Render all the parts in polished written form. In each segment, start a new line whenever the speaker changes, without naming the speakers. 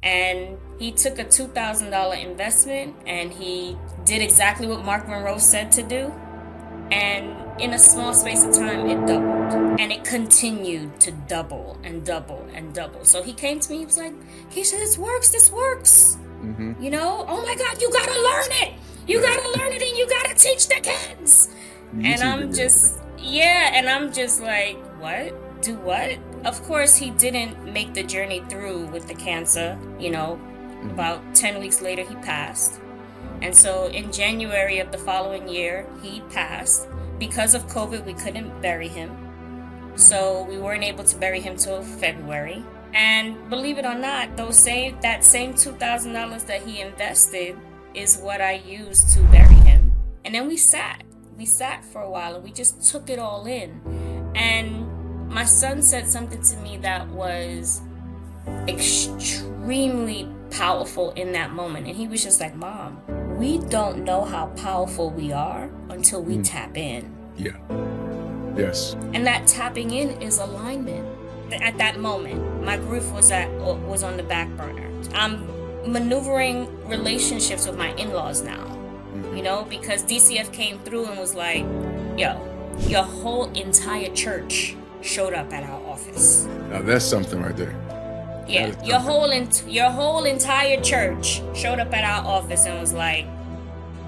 And he took a $2,000 investment and he did exactly what Mark Monroe said to do. And in a small space of time, it doubled. And it continued to double and double and double. So he came to me, he was like, Keisha, this works. You know, oh my God, you gotta learn it. You gotta learn it and you gotta teach the kids. And I'm just, and I'm just like, what? Do what? Of course, he didn't make the journey through with the cancer. You know, about 10 weeks later, he passed. And so in January of the following year, he passed. Because of COVID, we couldn't bury him. So we weren't able to bury him till February. And believe it or not, that same $2,000 that he invested is what I used to bury him. And then we sat for a while and we just took it all in. And my son said something to me that was extremely powerful in that moment. And he was just like, Mom, we don't know how powerful we are until we tap in.
Yeah. Yes.
And that tapping in is alignment. At that moment, my grief was on the back burner. I'm maneuvering relationships with my in-laws now, you know, because DCF came through and was like, yo, your whole entire church showed up at our office.
Now that's something right there.
Yeah, your whole entire church showed up at our office and was like,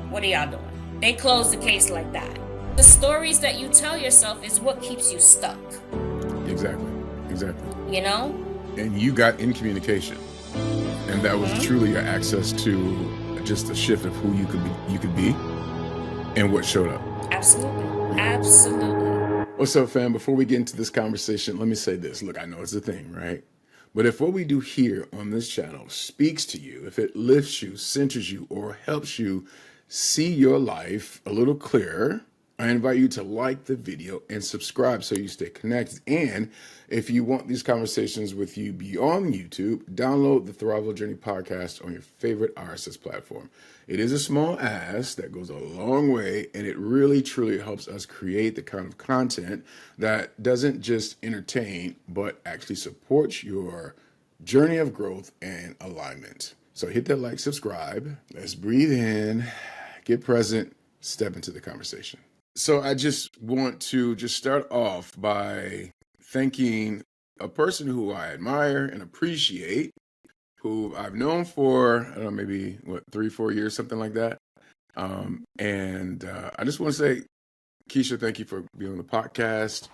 what are y'all doing? They closed the case like that. The stories that you tell yourself is what keeps you stuck.
Exactly.
You know?
And you got in communication. And that was truly your access to just a shift of who you could be and what showed up.
Absolutely.
What's up, fam? Before we get into this conversation, let me say this. Look, I know it's a thing, right? But if what we do here on this channel speaks to you, if it lifts you, centers you, or helps you see your life a little clearer, I invite you to like the video and subscribe so you stay connected. And if you want these conversations with you beyond YouTube, download the ThriveWell Journey Podcast on your favorite RSS platform. It is a small ask that goes a long way, and it really, truly helps us create the kind of content that doesn't just entertain, but actually supports your journey of growth and alignment. So hit that like, subscribe. Let's breathe in, get present, step into the conversation. So I just want to start off by thanking a person who I admire and appreciate, who I've known for, I don't know, maybe 3-4 years, something like that. I just want to say, Keisha, thank you for being on the podcast.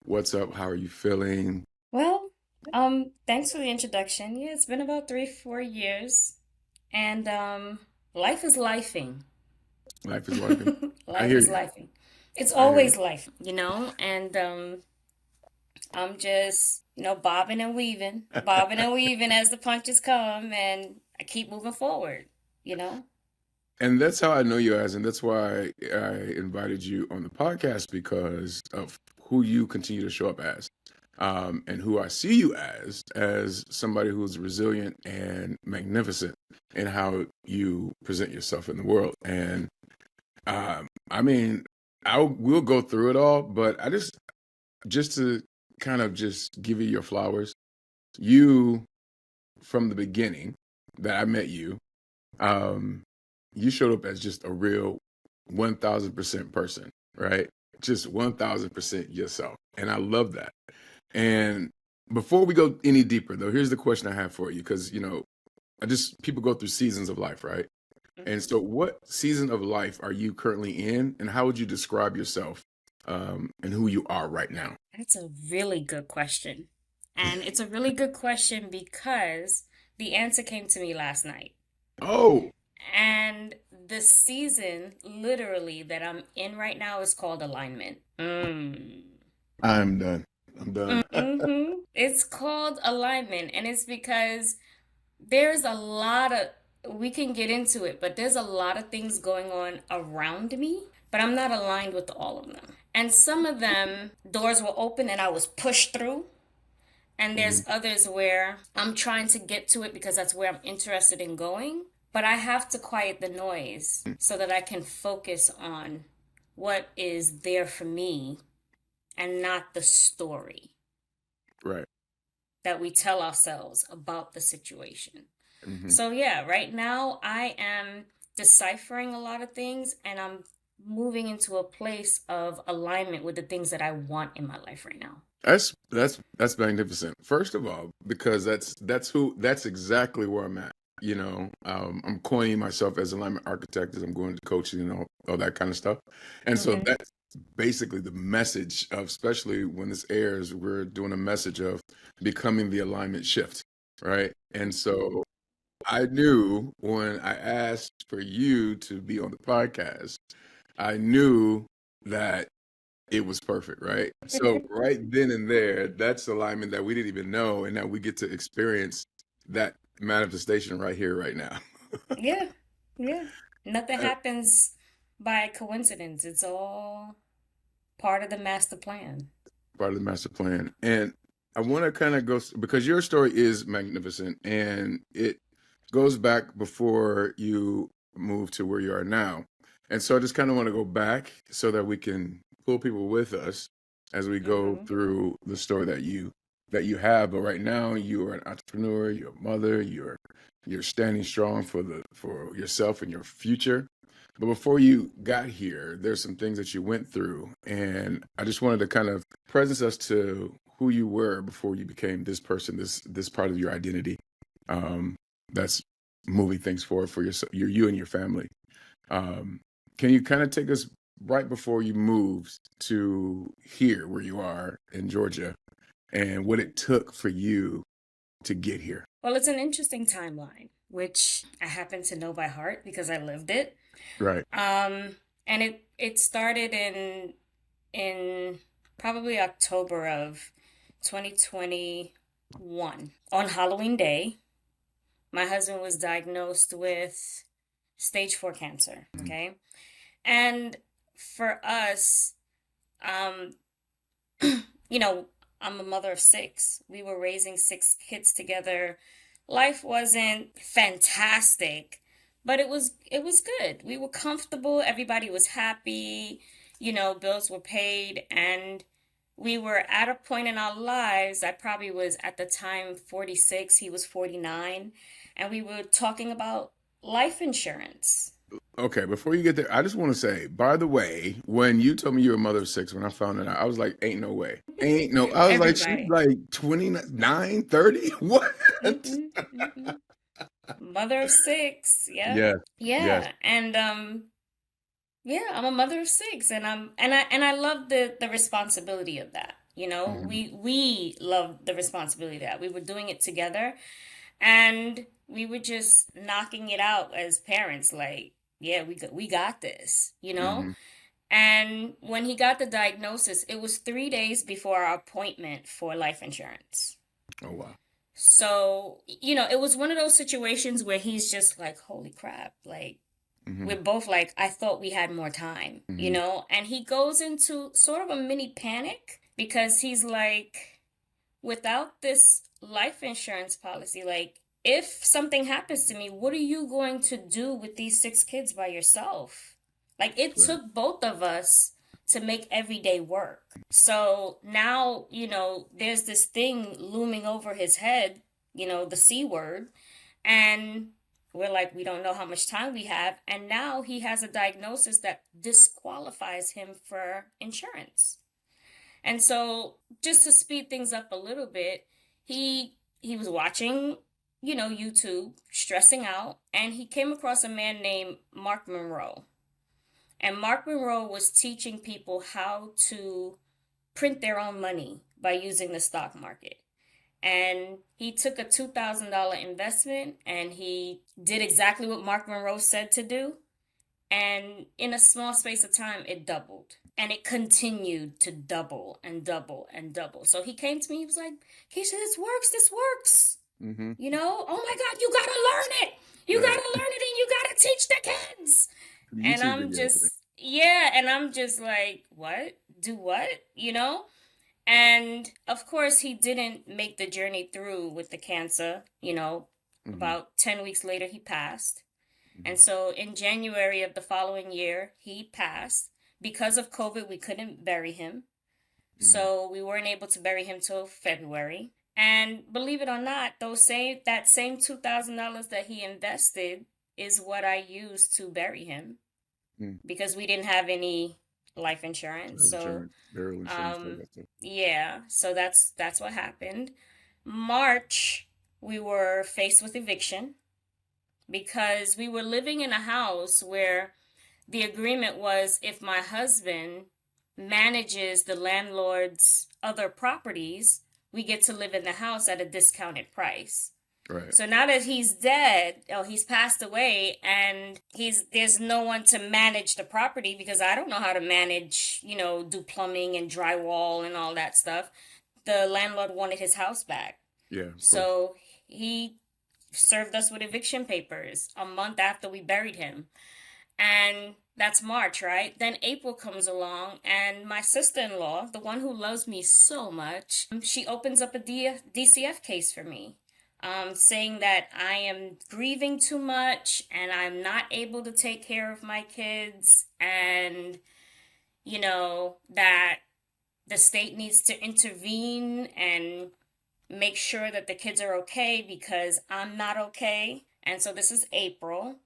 What's up? How are you feeling?
Well, thanks for the introduction. Yeah, it's been about 3-4 years, and life is lifing.
Life is lifing.
Life is lifing. It's always life, you know, and I'm just, you know, bobbing and weaving as the punches come, and I keep moving forward, you know.
And that's how I know you as, and that's why I invited you on the podcast, because of who you continue to show up as, and who I see you as somebody who's resilient and magnificent in how you present yourself in the world. And I mean, we'll go through it all, but I just to kind of just give you your flowers. You, from the beginning that I met you, you showed up as just a real 1,000% person, right? Just 1,000% yourself. And I love that. And before we go any deeper, though, here's the question I have for you, because, you know, people go through seasons of life, right? And so what season of life are you currently in, and how would you describe yourself and who you are right now?
That's a really good question. And it's a really good question because the answer came to me last night.
Oh.
And the season, literally, that I'm in right now is called alignment.
I'm done.
It's called alignment, and it's because there's a lot of, we can get into it, but there's a lot of things going on around me, but I'm not aligned with all of them. And some of them, doors were open and I was pushed through. And there's others where I'm trying to get to it because that's where I'm interested in going. But I have to quiet the noise so that I can focus on what is there for me and not the story.
Right.
That we tell ourselves about the situation.
Hmm.
So yeah, right now I am deciphering a lot of things, and I'm moving into a place of alignment with the things that I want in my life right now.
That's magnificent. First of all, because that's exactly where I'm at. I'm coining myself as alignment architect as I'm going to coaching and all that kind of stuff. And so
Hmm.
that's basically the message of, especially when this airs, we're doing a message of becoming the alignment shift, right? And so I knew when I asked for you to be on the podcast, I knew that it was perfect, right? So right then and there, that's alignment that we didn't even know, and that we get to experience that manifestation right here, right now.
Yeah, yeah. Nothing
Uh,
happens by coincidence. It's all part of the master plan.
Part of the master plan. And I want to kind of go, because your story is magnificent, and it goes back before you move to where you are now. And so I just kind of want to go back so that we can pull people with us as we go
Hmm.
through the story that you have. But right now, you are an entrepreneur, you're a mother, you're standing strong for yourself and your future. But before you got here, there's some things that you went through, and I just wanted to kind of presence us to who you were before you became this person, this part of your identity. That's moving things forward for you and your family. Um, can you kind of take us right before you moved to here, where you are in Georgia, and what it took for you to get here?
Well, it's an interesting timeline, which I happen to know by heart because I lived it.
Right.
And it started in probably October of 2021. On Halloween Day, my husband was diagnosed with stage 4 cancer. Okay. And for us, um, you know, I'm a mother of 6. We were raising 6 kids together. Life wasn't fantastic, but it was good. We were comfortable, everybody was happy, bills were paid, and we were at a point in our lives. I probably was at the time 46, he was 49, and we were talking about life insurance.
Okay, before you get there, I just want to say, by the way, when you told me you were a mother of 6, when I found it out, I was like, ain't no way. Ain't no, I was like, she's
Everybody.
like 29, 30. What?
Mm-mm, mm-mm. Mother of 6. Yep.
Yes, yes.
Yeah. And yeah, I'm a mother of 6, and I love the responsibility of that.
Hmm.
We love the responsibility of that. We were doing it together, and we were just knocking it out as parents, like, yeah, we got this.
Hmm.
And when he got the diagnosis, it was 3 days before our appointment for life insurance.
Oh, wow.
So, it was one of those situations where he's just like, holy crap, like,
Hmm.
we're both like, I thought we had more time,
Hmm.
and he goes into sort of a mini panic because he's like, without this life insurance policy, like, if something happens to me, what are you going to do with these 6 kids by yourself? Like, it
Right.
took both of us to make every day work. So now, there's this thing looming over his head, the C word. And we're like, we don't know how much time we have. And now he has a diagnosis that disqualifies him for insurance. And so, just to speed things up a little bit, he was watching, YouTube, stressing out, and he came across a man named Mark Monroe. And Mark Monroe was teaching people how to print their own money by using the stock market. And he took a $2,000 investment, and he did exactly what Mark Monroe said to do. And in a small space of time, it doubled. And it continued to double and double and double. So he came to me, he was like, Keisha, this works, this works.
Hmm.
Oh my God, you gotta learn it. You
Right.
gotta learn it, and you gotta teach the kids. And
YouTube
I'm
video.
just, yeah, and I'm just like, what? Do what? And of course, he didn't make the journey through with the cancer.
Hmm.
About 10 weeks later, he passed.
Hmm.
And so in January of the following year, he passed. Because of COVID, we couldn't bury him.
Hmm.
So we weren't able to bury him till February. And believe it or not, that same $2,000 that he invested is what I used to bury him
Mm.
because we didn't have any life insurance.
Life
So
insurance, burial insurance, all that stuff.
yeah, so that's what happened. March, we were faced with eviction because we were living in a house where the agreement was if my husband manages the landlord's other properties, we get to live in the house at a discounted price.
Right.
So now that he's dead, or he's passed away, and there's no one to manage the property because I don't know how to manage, do plumbing and drywall and all that stuff. The landlord wanted his house back.
Yeah.
So he served us with eviction papers a month after we buried him. And that's March, right? Then April comes along, and my sister-in-law, the one who loves me so much, she opens up a DCF case for me, saying that I am grieving too much and I'm not able to take care of my kids, and, that the state needs to intervene and make sure that the kids are okay because I'm not okay. And so this is April.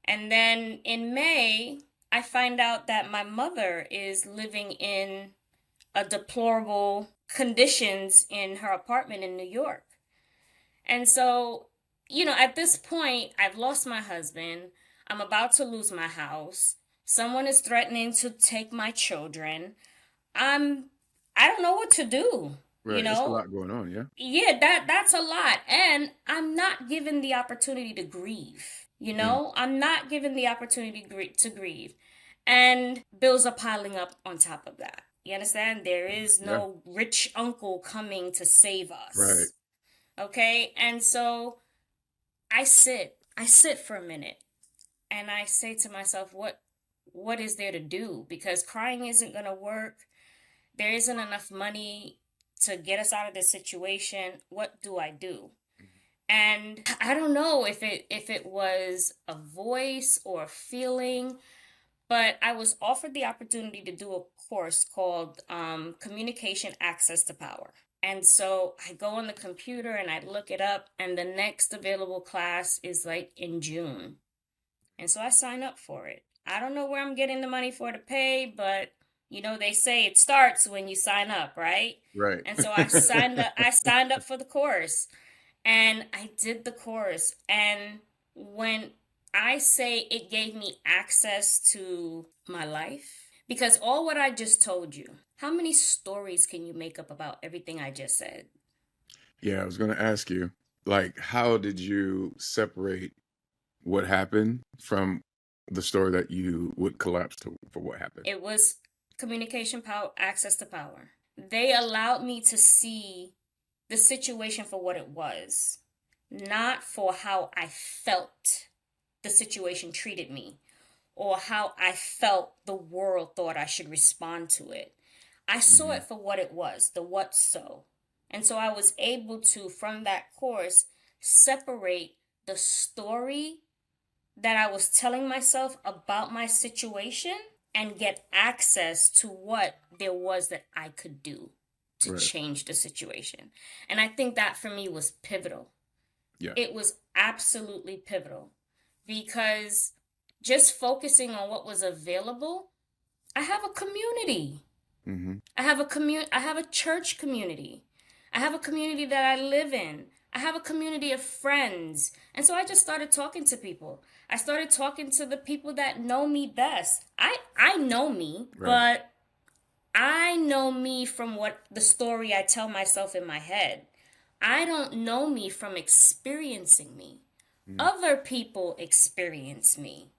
And then in May, I find out that my mother is living in a deplorable conditions in her apartment in New York. And so, at this point, I've lost my husband. I'm about to lose my house. Someone is threatening to take my children. I don't know what to do.
Right. There's a lot going on, yeah.
Yeah, that's a lot. And I'm not given the opportunity to grieve. I'm not given the opportunity to grieve. And bills are piling up on top of that. You understand? There is no rich uncle coming to save us.
Right.
Okay? And so I sit for a minute and I say to myself, what is there to do? Because crying isn't going to work. There isn't enough money to get us out of this situation. What do I do? And I don't know if it was a voice or a feeling, but I was offered the opportunity to do a course called Communication Access to Power. And so I go on the computer and I look it up, and the next available class is like in June. And so I sign up for it. I don't know where I'm getting the money for to pay, but they say it starts when you sign up, right?
Right.
And so I signed up for the course. And I did the course. And when I say it gave me access to my life, because all what I just told you, how many stories can you make up about everything I just said?
Yeah, I was going to ask you, how did you separate what happened from the story that you would collapse for what happened?
It was communication power, access to power. They allowed me to see the situation for what it was, not for how I felt the situation treated me or how I felt the world thought I should respond to it. I saw it for what it was, the what so. And so I was able to, from that course, separate the story that I was telling myself about my situation and get access to what there was that I could do to change the situation. And I think that for me was pivotal.
Yeah.
It was absolutely pivotal because just focusing on what was available, I have a community.
Mm-hmm.
I have a church community. I have a community that I live in. I have a community of friends. And so I just started talking to people. I started talking to the people that know me best. I know me, but I know me from what the story I tell myself in my head. I don't know me from experiencing me. Other people experience me,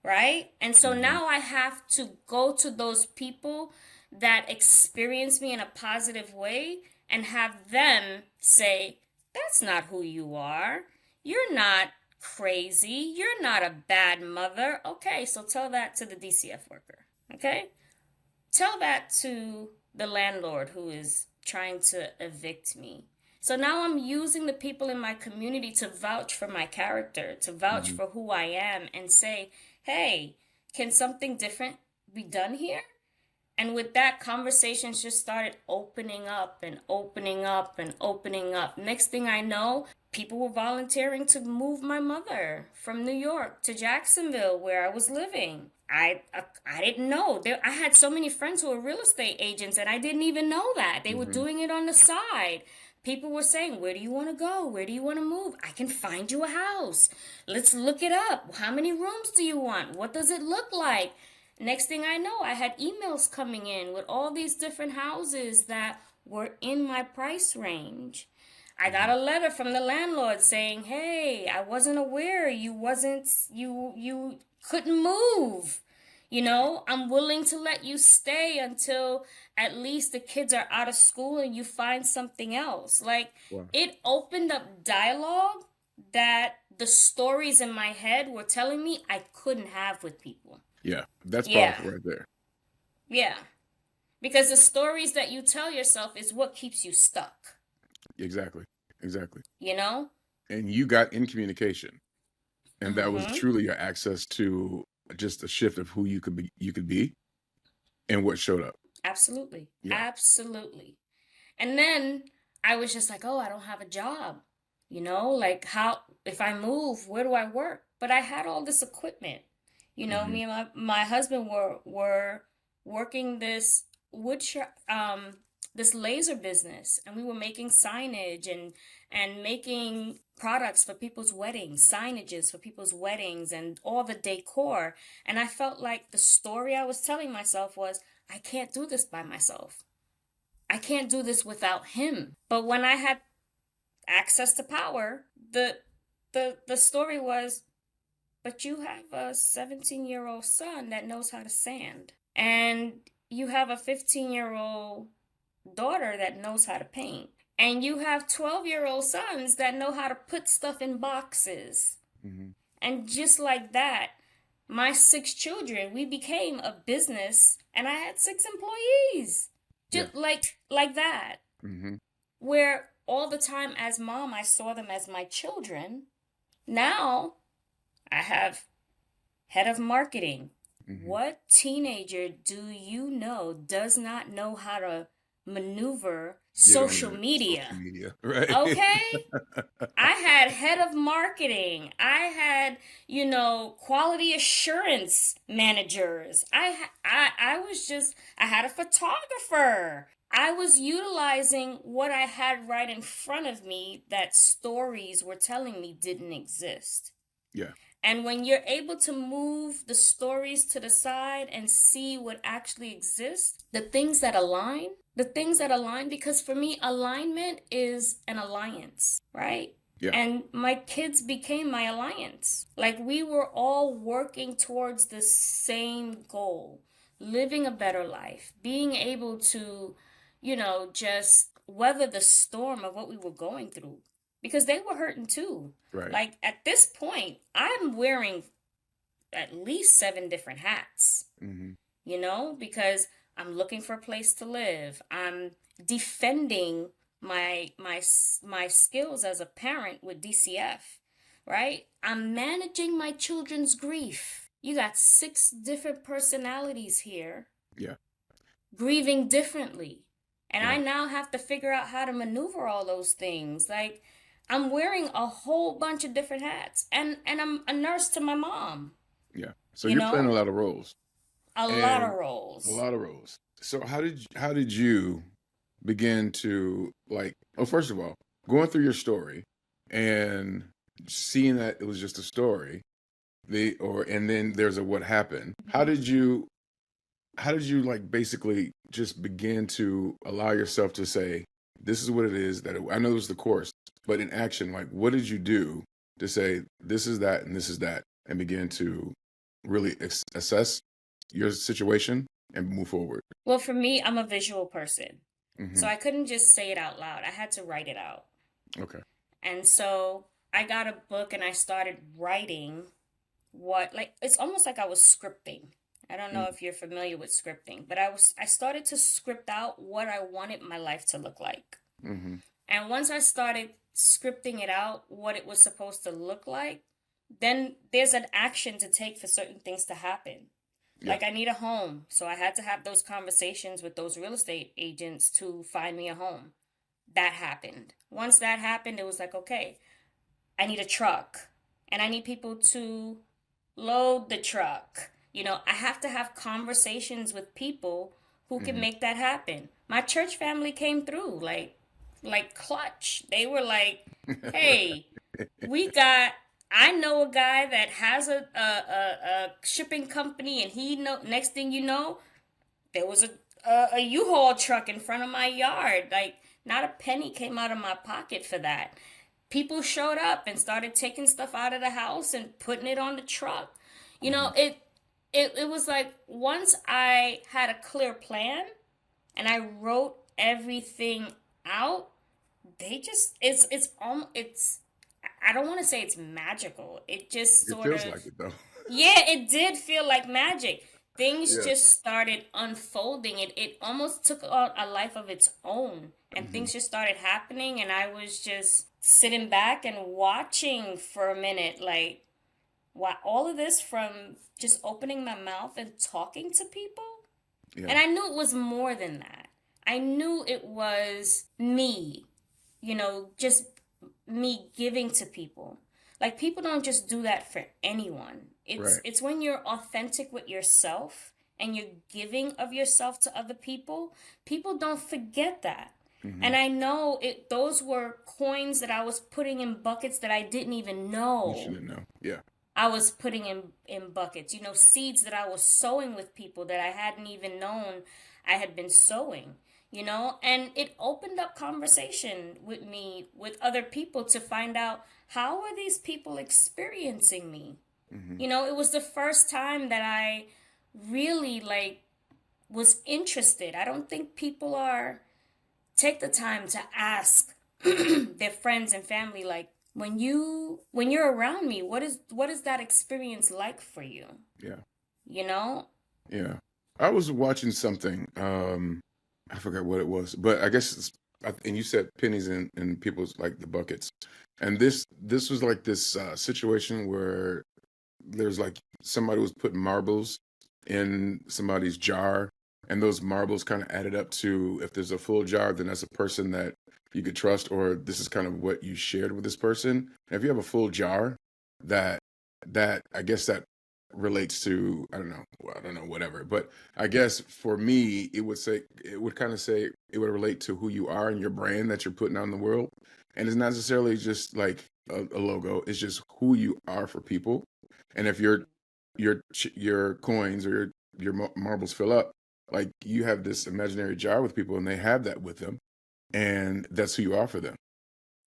right? And so now I have to go to those people that experience me in a positive way and have them say, that's not who you are. You're not crazy. You're not a bad mother. Okay, so tell that to the DCF worker, okay? Tell that to the landlord who is trying to evict me. So now I'm using the people in my community to vouch for my character, to vouch for who I am and say, hey, can something different be done here? And with that, conversations just started opening up and opening up and opening up. Next thing I know, people were volunteering to move my mother from New York to Jacksonville, where I was living. I didn't know. I had so many friends who were real estate agents, and I didn't even know that. They were
Hmm.
doing it on the side. People were saying, "Where do you want to go? Where do you want to move? I can find you a house. Let's look it up. How many rooms do you want? What does it look like?" Next thing I know, I had emails coming in with all these different houses that were in my price range. I got a letter from the landlord saying, "Hey, I wasn't aware you couldn't move. I'm willing to let you stay until at least the kids are out of school and you find something else." Like,
Wow.
it opened up dialogue that the stories in my head were telling me I couldn't have with people.
Yeah, that's
Yeah.
powerful right there.
Yeah. Because the stories that you tell yourself is what keeps you stuck,
Exactly. Exactly.
you know?
And you got in communication, and that was
Mm-hmm.
truly your access to just a shift of who you could be and what showed up.
Absolutely.
Yeah.
Absolutely. And then I was just like, oh, I don't have a job. Like, how, if I move, where do I work? But I had all this equipment.
Hmm.
Me and my husband were working this wood shop, this laser business, and we were making signage and making products for people's weddings, signages for people's weddings, and all the decor. And I felt like the story I was telling myself was, I can't do this by myself. I can't do this without him. But when I had access to power, the story was, but you have a 17-year-old son that knows how to sand. And you have a 15-year-old daughter that knows how to paint. And you have 12-year-old sons that know how to put stuff in boxes.
Hmm.
And just like that, my 6 children, we became a business, and I had 6 employees.
Yeah.
Just like that.
Hmm.
Where all the time as mom, I saw them as my children. Now I have head of marketing.
Hmm.
What teenager do you know does not know how to maneuver
Get on
social
the social
media?
media, right?
Okay? I had head of marketing. I had, quality assurance managers. I had a photographer. I was utilizing what I had right in front of me that stories were telling me didn't exist.
Yeah.
And when you're able to move the stories to the side and see what actually exists, the things that align, because for me, alignment is an alliance, right?
Yeah.
And my kids became my alliance. Like, we were all working towards the same goal, living a better life, being able to, just weather the storm of what we were going through, because they were hurting too.
Right.
Like, at this point, I'm wearing at least 7 different hats,
Hmm.
because I'm looking for a place to live. I'm defending my skills as a parent with DCF, right? I'm managing my children's grief. You got 6 different personalities here
Yeah.
grieving differently. And I
Right.
now have to figure out how to maneuver all those things. Like, I'm wearing a whole bunch of different hats. And I'm a nurse to my mom,
Yeah. So
you
you're playing a
know?
lot of roles,
A lot of
and a
roles.
lot of roles. So how did you begin to, like, oh, first of all, going through your story and seeing that it was just a story, and then there's a what happened. How did you, like, basically just begin to allow yourself to say, this is what it is, I know it was the course, but in action, like, what did you do to say, this is that and this is that, and begin to really assess your situation and move forward?
Well, for me, I'm a visual person. So
Hmm.
I couldn't just say it out loud. I had to write it out.
Okay.
And so I got a book and I started writing it's almost like I was scripting. I don't know if you're familiar with scripting, but I started to script out what I wanted my life to look like.
Mm-hmm.
And once I started scripting it out, what it was supposed to look like, then there's an action to take for certain things to happen.
Yeah.
Like, I need a home. So I had to have those conversations with those real estate agents to find me a home. That happened. Once that happened, it was like, okay, I need a truck and I need people to load the truck. I have to have conversations with people who can
Hmm.
make that happen. My church family came through like clutch. They were like, "Hey, we got I know a guy that has a shipping company and he know next thing you know, there was a U-Haul truck in front of my yard. Like, not a penny came out of my pocket for that. People showed up and started taking stuff out of the house and putting it on the truck. You
Hmm.
know, it was like once I had a clear plan and I wrote everything out, they just it's I don't want to say it's magical. It just
It
sort
feels
of
like it though.
yeah, it did feel like magic. Things
Yeah.
just started unfolding. It almost took on a life of its own. And
Hmm.
things just started happening and I was just sitting back and watching for a minute like why all of this from just opening my mouth and talking to people.
Yeah.
And I knew it was more than that. I knew it was me, just me giving to people. Like people don't just do that for anyone. It's
Right.
it's when you're authentic with yourself and you're giving of yourself to other people. People don't forget that.
Hmm.
And I know those were coins that I was putting in buckets that I didn't even
You
know
shouldn't know. Yeah.
I was putting in buckets, seeds that I was sowing with people that I hadn't even known I had been sowing, and it opened up conversation with me with other people to find out how are these people experiencing me.
Hmm.
It was the first time that I really like was interested. I don't think people are take the time to ask their friends and family like when you're around me, what is that experience like for you?
Yeah.
You know?
Yeah. I was watching something. I forgot what it was, but I guess and you said pennies in people's like the buckets, and this was like this situation where there's like somebody was putting marbles in somebody's jar, and those marbles kind of added up to if there's a full jar, then that's a person that you could trust, or this is kind of what you shared with this person. And if you have a full jar, that that I guess that relates to I don't know whatever, but I guess for me it would kind of say it would relate to who you are and your brand that you're putting out in the world, and it's not necessarily just like a logo. It's just who you are for people. And if your coins or your marbles fill up, like you have this imaginary jar with people, and they have that with them, and that's who you are for them.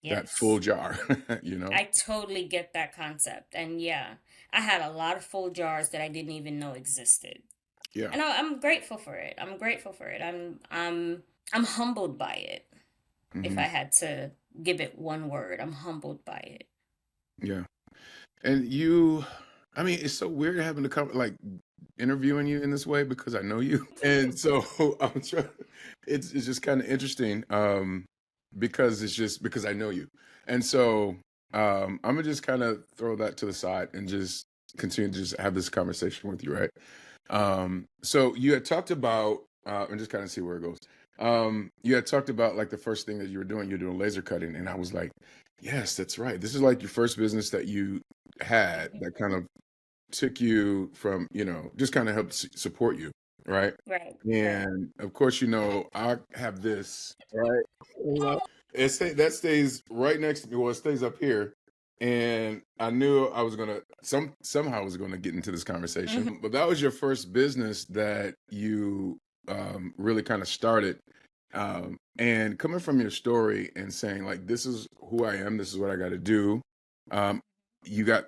That full
Yes.
jar, you know.
I totally get that concept. And yeah, I had a lot of full jars that I didn't even know existed.
Yeah.
And I'm grateful for it. I'm grateful for it. I'm humbled by it. If I
Hmm.
had to give it one word, I'm humbled by it.
Yeah. And I mean, it's so weird having to come like interviewing you in this way because I know you, and so I'm trying. It's just kind of interesting, because it's just because I know you, and so I'm gonna just kind of throw that to the side and just continue to just have this conversation with you, right? So you had talked about, and just kind of see where it goes. You had talked about like the first thing that you're doing laser cutting, and I was like, yes, that's right. This is like your first business that you had
Mhm.
that kind of took you from, just kind of helped support you, right?
Right, right.
And of course, I have this, right? That stays right next to me. Well, it stays up here. And I knew I was gonna somehow I was gonna get into this
Mhm.
conversation. But that was your first business that you really kind of started. And coming from your story and saying like, this is who I am, this is what I got to do. Um,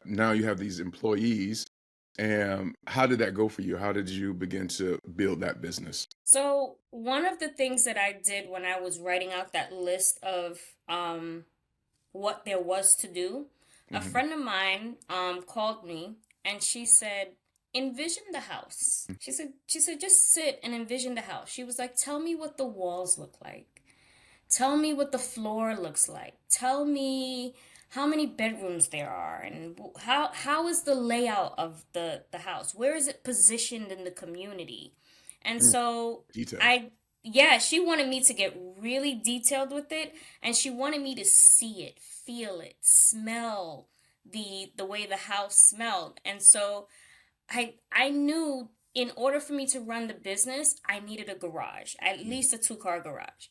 now you have these employees. And how did that go for you? How did you begin to build that business?
So, one of the things that I did when I was writing out that list of what there was to do, a
Hmm.
friend of mine called me and she said, "Envision the house." She said just sit and envision the house. She was like, "Tell me what the walls look like. Tell me what the floor looks like. Tell me how many bedrooms there are, and how is the layout of the house? Where is it positioned in the community? And
Mm.
so
Detail.
I yeah, she wanted me to get really detailed with it, and she wanted me to see it, feel it, smell the way the house smelled. And so I knew in order for me to run the business, I needed a garage, at least a two-car garage.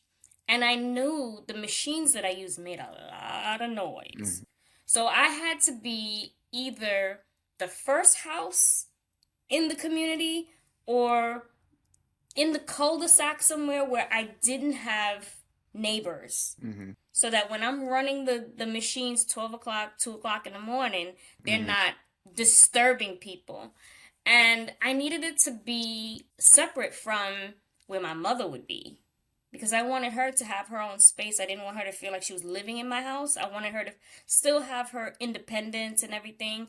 And I knew the machines that I used made a lot of noise.
Mm.
So I had to be either the first house in the community or in the cul-de-sac somewhere where I didn't have neighbors.
Mm-hmm.
So that when I'm running the machines 12 o'clock, 2 o'clock in the morning, they're
Mm-hmm.
not disturbing people. And I needed it to be separate from where my mother would be. Because I wanted her to have her own space. I didn't want her to feel like she was living in my house. I wanted her to still have her independence and everything.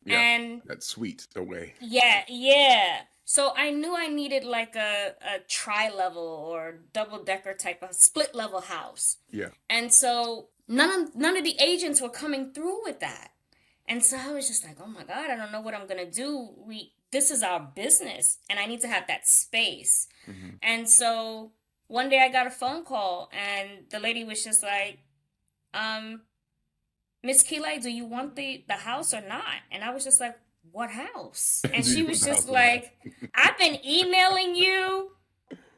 Yeah,
And
that's sweet away.
yeah, yeah. So I knew I needed like a tri-level or double-decker type of split-level house.
Yeah.
And so none of the agents were coming through with that. And so I was just like, "Oh my God, I don't know what I'm going to do. This is our business and I need to have that space."
Mm-hmm.
And so one day I got a phone call and the lady was just like, um, "Miss Keeley, do you want the house or not?" And I was just like, "What house?" And
Do
she
you
was
want the
just
house or not?
like, "I've been emailing you.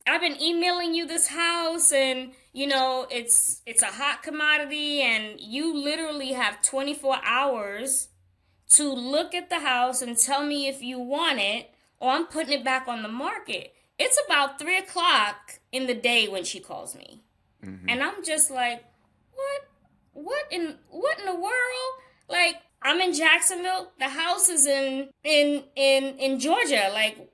I've been emailing you this house, and it's a hot commodity, and you literally have 24 hours to look at the house and tell me if you want it, or I'm putting it back on the market." It's about 3 o'clock in the day when she calls me.
Mm-hmm.
And I'm just like, what? What in the world? Like, I'm in Jacksonville. The house is in Georgia. Like,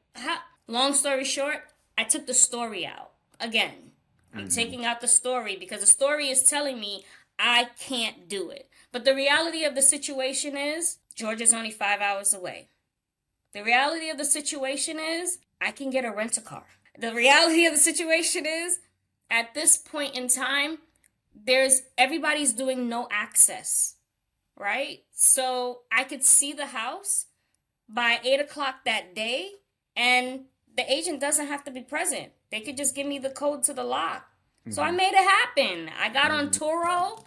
long story short, I took the story out. Again, I'm
Mm-hmm.
taking out the story because the story is telling me I can't do it. But the reality of the situation is Georgia's only 5 hours away. The reality of the situation is I can get a rent-a-car. The reality of the situation is at this point in time, everybody's doing no access, right? So I could see the house by 8 o'clock that day, and the agent doesn't have to be present. They could just give me the code to the lock. So I
Mm-hmm.
made it happen. I got on
Mm-hmm.
Turo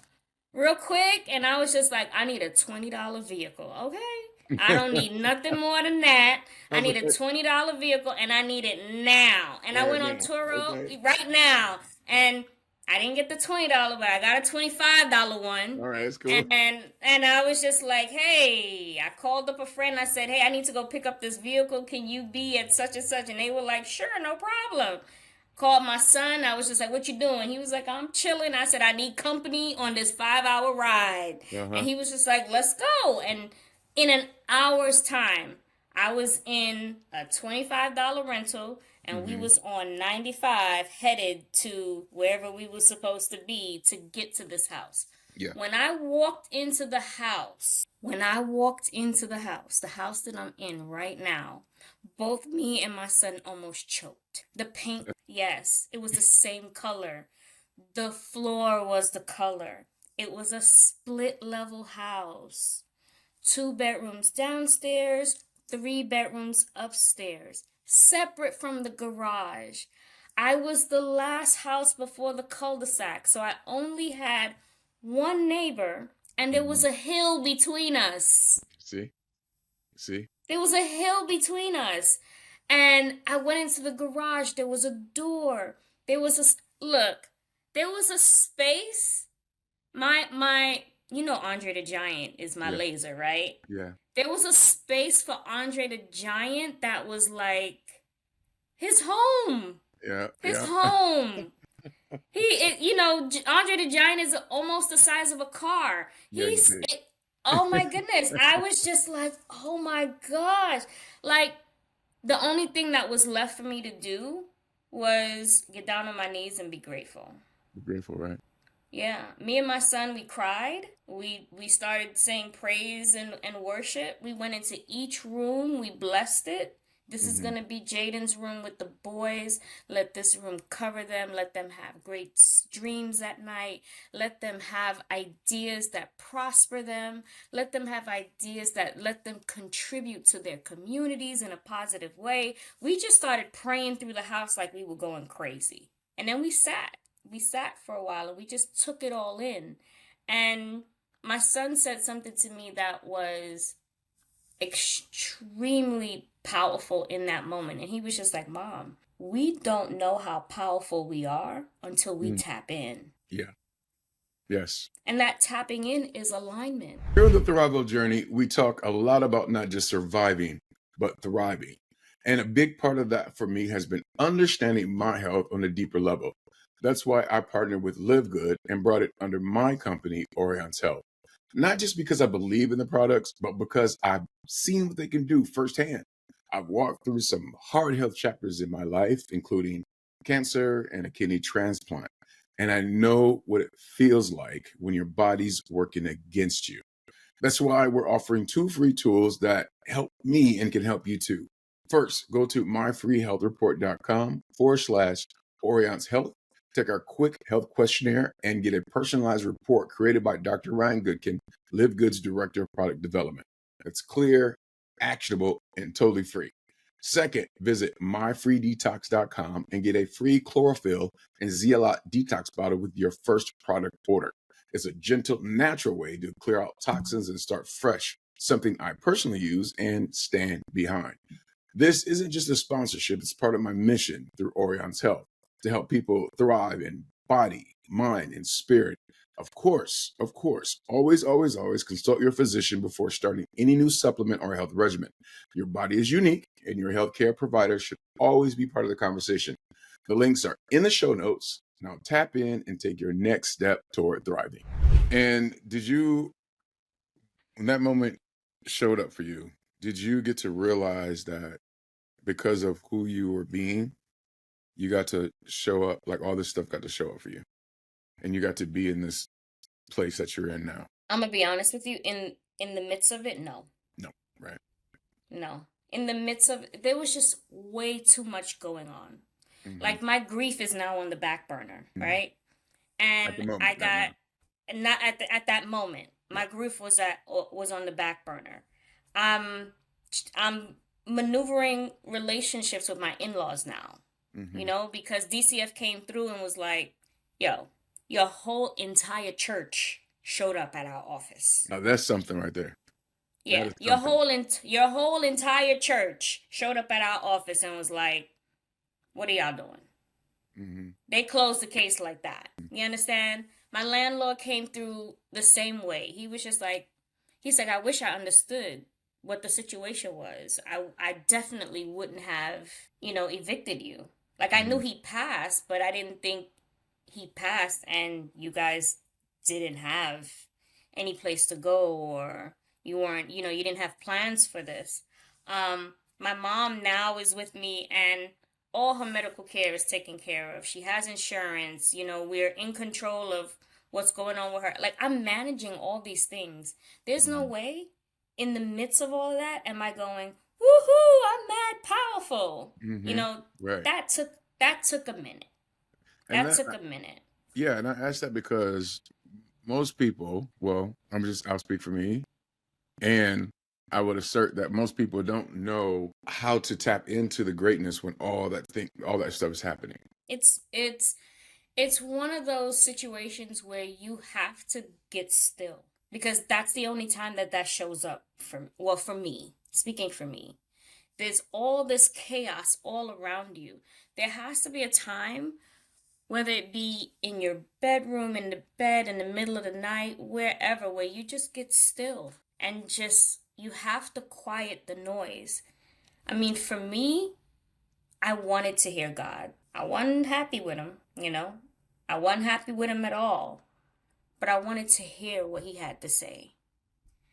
real quick, and I was just like, I need a $20 vehicle, okay? I don't need nothing more than that. I need a $20 vehicle, and I need it now. And I
Right
went on
now.
Turo
Okay.
right now, and I didn't get the $20, but I got a $25 one.
All right, that's cool.
And I was just like, hey, I called up a friend. I said, hey, I need to go pick up this vehicle. Can you be at such and such? And they were like, sure, no problem. Called my son. I was just like, what you doing? He was like, I'm chilling. I said, I need company on this 5 hour ride.
Uh-huh.
And he was just like, let's go. And in an hour's time, I was in a $25 rental and we
Mm-hmm.
was on 95 headed to wherever we were supposed to be to get to this house.
Yeah.
When I walked into the house, the house that I'm in right now, both me and my son almost choked. The paint, yes, it was the same color. The floor was the color. It was a split level house. 2 bedrooms downstairs, 3 bedrooms upstairs, separate from the garage. I was the last house before the cul-de-sac, so I only had one neighbor, and there was
Mm-hmm.
a hill between us.
See?
There was a hill between us. And I went into the garage. There was a door. There was there was a space. Andre the Giant is my
Yeah.
laser, right?
Yeah.
There was a space for Andre the Giant that was like his home.
Yeah.
His
Yeah.
home. Andre the Giant is almost the size of a car.
Yeah, he's big.
Oh my goodness. I was just like, oh my gosh. Like, the only thing that was left for me to do was get down on my knees and be grateful.
You're grateful, right?
Yeah, me and my son, we cried. We started saying praise and worship. We went into each room, we blessed it, This is going to be Jaden's room with the boys. Let this room cover them. Let them have great dreams at night. Let them have ideas that prosper them. Let them have ideas that let them contribute to their communities in a positive way. We just started praying through the house like we were going crazy. And then we sat. We sat for a while and we just took it all in. And my son said something to me that was extremely powerful in that moment. And he was just like, Mom, we don't know how powerful we are until we tap in.
Yeah. Yes.
And that tapping in is alignment.
Here on the ThriveWell Journey, we talk a lot about not just surviving, but thriving. And a big part of that for me has been understanding my health on a deeper level. That's why I partnered with Live Good and brought it under my company, Orion's Health. Not just because I believe in the products, but because I've seen what they can do firsthand. I've walked through some hard health chapters in my life, including cancer and a kidney transplant. And I know what it feels like when your body's working against you. That's why we're offering 2 free tools that help me and can help you too. First, go to myfreehealthreport.com/Orion's Health. Take our quick health questionnaire and get a personalized report created by Dr. Ryan Goodkin, Live Good's Director of Product Development. It's clear, actionable, and totally free. Second, visit myfreedetox.com and get a free chlorophyll and zeolite detox bottle with your first product order. It's a gentle, natural way to clear out toxins and start fresh, something I personally use and stand behind. This isn't just a sponsorship, it's part of my mission through Orion's Health to help people thrive in body, mind, and spirit. Of course, always consult your physician before starting any new supplement or health regimen. Your body is unique, and your healthcare provider should always be part of the conversation. The links are in the show notes. Now tap in and take your next step toward thriving. And when that moment showed up for you, did you get to realize that because of who you were being, you got to show up, like all this stuff got to show up for you, and you got to be in this place that you're in now?
I'm gonna be honest with you. In the midst of it, no.
Right.
No. In the midst of it, there was just way too much going on. Like my grief is now on the back burner, right?
At the
And
moment,
I got not at that moment. My grief was on the back burner. I'm maneuvering relationships with my in-laws now. Because DCF came through and was like, yo, your whole entire church showed up at our office.
Now that's something right there.
Yeah, your whole entire church showed up at our office and was like, what are y'all doing? They closed the case like that. You understand? My landlord came through the same way. He was just like, he's like, I wish I understood what the situation was. I definitely wouldn't have, evicted you. Like, I knew he passed, but I didn't think he passed and you guys didn't have any place to go, or you weren't, you didn't have plans for this. My mom now is with me and all her medical care is taken care of. She has insurance. We're in control of what's going on with her. Like, I'm managing all these things. There's no way in the midst of all of that am I going, woohoo, I'm mad powerful.
Right.
That took a minute. That took a minute.
Yeah, and I asked that because most people, well, I'll speak for me, and I would assert that most people don't know how to tap into the greatness when all that stuff is happening.
It's one of those situations where you have to get still, because that's the only time that shows up for me, speaking for me. There's all this chaos all around you. There has to be a time, whether it be in your bedroom, in the bed, in the middle of the night, wherever, where you just get still and you have to quiet the noise. I mean, for me, I wanted to hear God. I wasn't happy with him, I wasn't happy with him at all. But I wanted to hear what he had to say.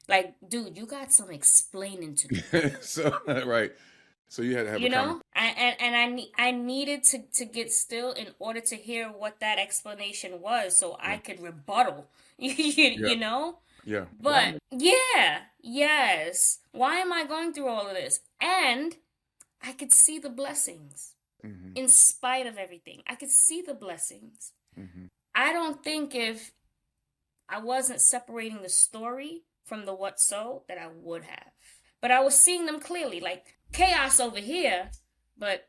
Like, dude, you got some explaining to do.
Right. So you had to have
I needed to get still in order to hear what that explanation was, so I could rebuttal. You know?
Yeah.
But yes. Why am I going through all of this? And I could see the blessings
Mm-hmm.
in spite of everything. I could see the blessings.
Mm-hmm.
I don't think if I wasn't separating the story from the what so that I would have. But I was seeing them clearly, like chaos over here, but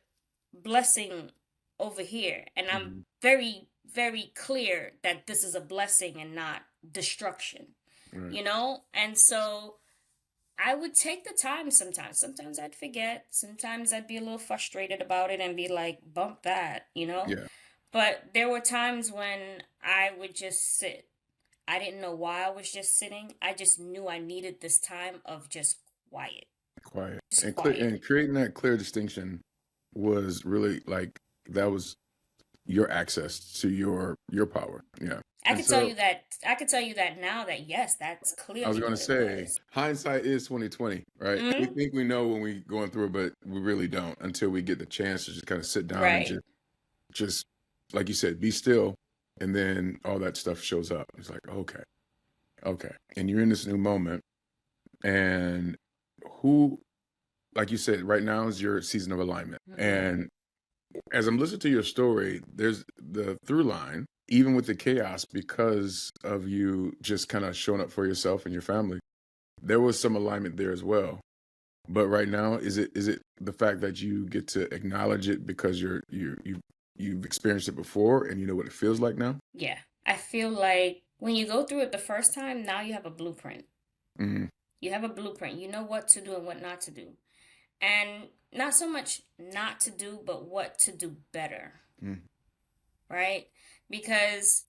blessing over here. And I'm
Mm-hmm.
very, very clear that this is a blessing and not destruction,
Right.
you know? And so I would take the time sometimes. Sometimes I'd forget. Sometimes I'd be a little frustrated about it and be like, bump that, you know?
Yeah.
But there were times when I would just sit. I didn't know why I was just sitting. I just knew I needed this time of just quiet.
Quiet
Just
and clear,
quiet.
and creating that clear distinction was really like that was your access to your power. Yeah.
I
And
could tell
so
you that I could tell you that now that yes, that's
I was
clearly
going to
what it
say,
was.
hindsight is 2020, right? We
Mm-hmm.
think we know when we going through it, but we really don't until we get the chance to just kind of sit down and
Right.
just like you said, be still, and then all that stuff shows up. It's like, okay, and you're in this new moment, and who, like you said, right now is your season of alignment,
Mm-hmm.
and as I'm listening to your story, there's the through line, even with the chaos, because of you just kind of showing up for yourself and your family. There was some alignment there as well. But right now, is it the fact that you get to acknowledge it because you've experienced it before and you know what it feels like now?
Yeah. I feel like when you go through it the first time, now you have a blueprint.
Mm-hmm.
You have a blueprint. You know what to do and what not to do. And not so much not to do, but what to do better.
Mm-hmm.
Right? Because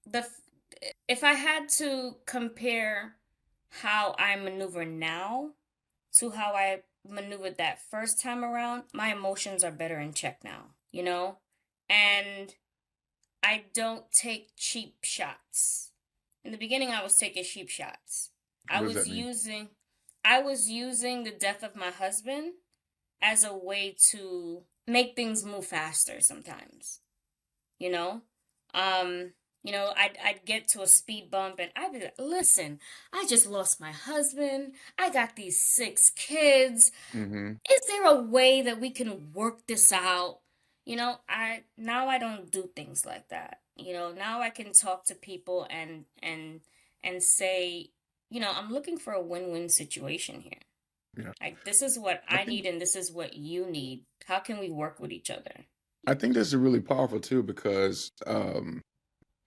if I had to compare how I maneuver now to how I maneuvered that first time around, my emotions are better in check now, you know? And I don't take cheap shots. In the beginning I was taking cheap shots. I
What does
was
that mean?
using I was using the death of my husband as a way to make things move faster sometimes, you know? Um, I'd get to a speed bump and I'd be like, listen, I just lost my husband. I got these 6 kids.
Mm-hmm.
Is there a way that we can work this out? I don't do things like that. Now I can talk to people and say, I'm looking for a win-win situation here.
Yeah.
Like, this is what
I
I
think
need and this is what you need. How can we work with each other?
I think this is really powerful too because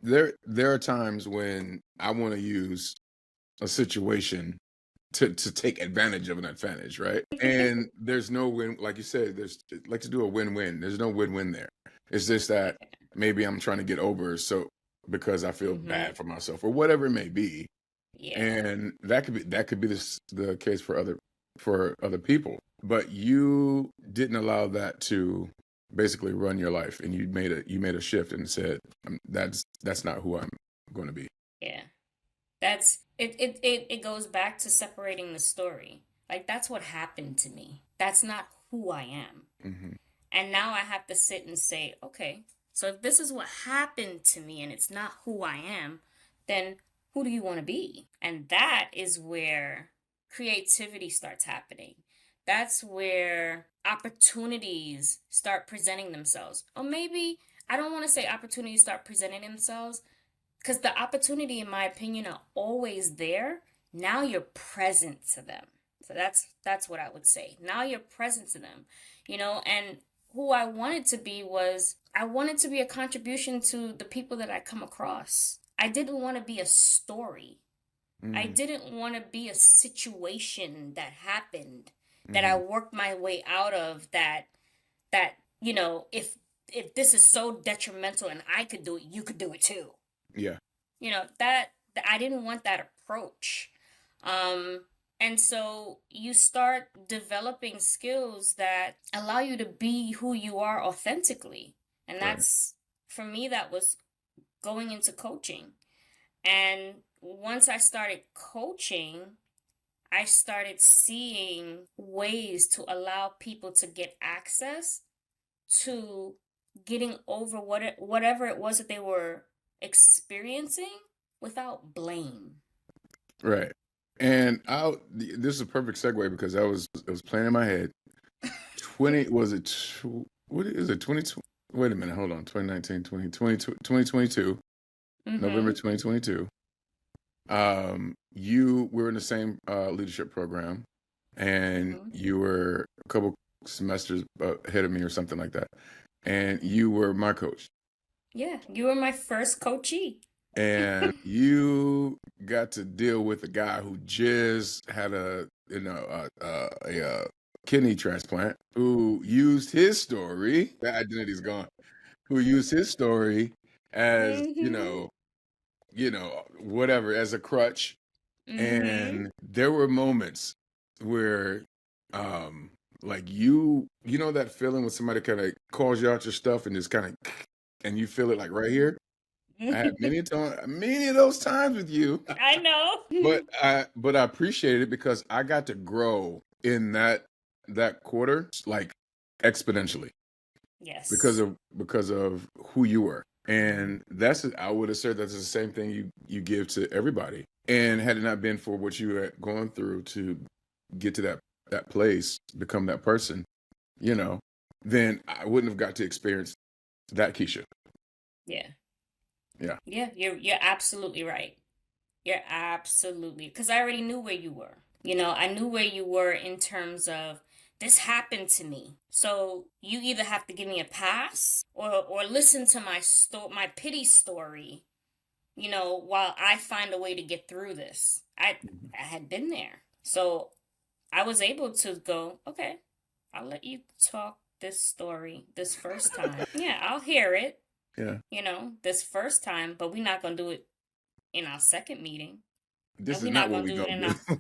there are times when I want to use a situation to take advantage of an advantage, right? And there's no win, like you said, there's like to do a win-win. There's no win-win there. It's just that maybe I'm trying to get over so because I feel
Mm-hmm.
bad for myself or whatever it may be.
Yeah.
And that could be the case for other people. But you didn't allow that to basically run your life, and you made a shift and said, That's not who I'm going to be."
Yeah. That's it goes back to separating the story. Like, that's what happened to me. That's not who I am.
Mm-hmm.
And now I have to sit and say, okay, so if this is what happened to me and it's not who I am, then who do you want to be? And that is where creativity starts happening. That's where opportunities start presenting themselves. Or maybe I don't want to say opportunities start presenting themselves, because the opportunity, in my opinion, are always there. Now you're present to them. So that's what I would say. Now you're present to them, and who I wanted to be was I wanted to be a contribution to the people that I come across. I didn't want to be a story. I
Mm-hmm.
didn't want to be a situation that happened that I
Mm-hmm.
worked my way out of, if this is so detrimental and I could do it, you could do it too.
Yeah.
That I didn't want that approach. And so you start developing skills that allow you to be who you are authentically. And
Right.
for me, that was going into coaching. And once I started coaching, I started seeing ways to allow people to get access to getting over whatever it was that they were experiencing without blame.
Right. And this is a perfect segue because it was playing in my head. 20, was it, what is it, 20, wait a minute, hold on, 2019, 2022, November
Mm-hmm.
2022. You were in the same leadership program, and
Mm-hmm.
you were a couple semesters ahead of me or something like that. And you were my coach.
Yeah, you were my first coachee.
And you got to deal with a guy who just had a kidney transplant, who used his story. That identity's gone. Who used his story as
Mm-hmm.
whatever, as a crutch.
Mm-hmm.
And there were moments where, um, like you know that feeling when somebody kind of calls you out your stuff and just kind of, and you feel it like right here. I had many of those times with you,
I know.
but I appreciated it because I got to grow in that quarter like exponentially because
Yes.
of who you were. And I would assert that's the same thing you give to everybody. And had it not been for what you had gone through to get to that place, become that person, you know, then I wouldn't have got to experience that Keisha.
Yeah.
Yeah.
Yeah, you're absolutely right. You're absolutely, because I already knew where you were. I knew where you were in terms of this happened to me. So you either have to give me a pass or listen to my pity story, while I find a way to get through this. I had been there. So I was able to go, okay, I'll let you talk this story this first time. Yeah, I'll hear it,
Yeah.
this first time, but we're not going to do it in our second meeting. And
This is not what we gonna do.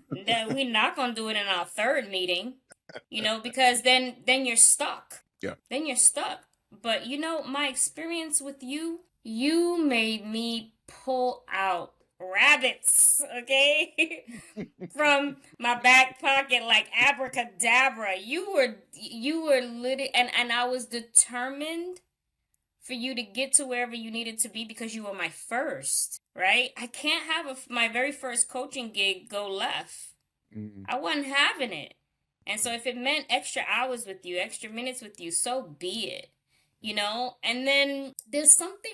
we're not gonna do it in our third meeting, because then you're stuck.
Yeah.
Then you're stuck. But my experience with you made me pull out rabbits, okay? From my back pocket like abracadabra. You were literally, and I was determined for you to get to wherever you needed to be because you were my first, right? I can't have my very first coaching gig go left.
Mhm.
I wasn't having it. And so if it meant extra hours with you, extra minutes with you, so be it. And then there's something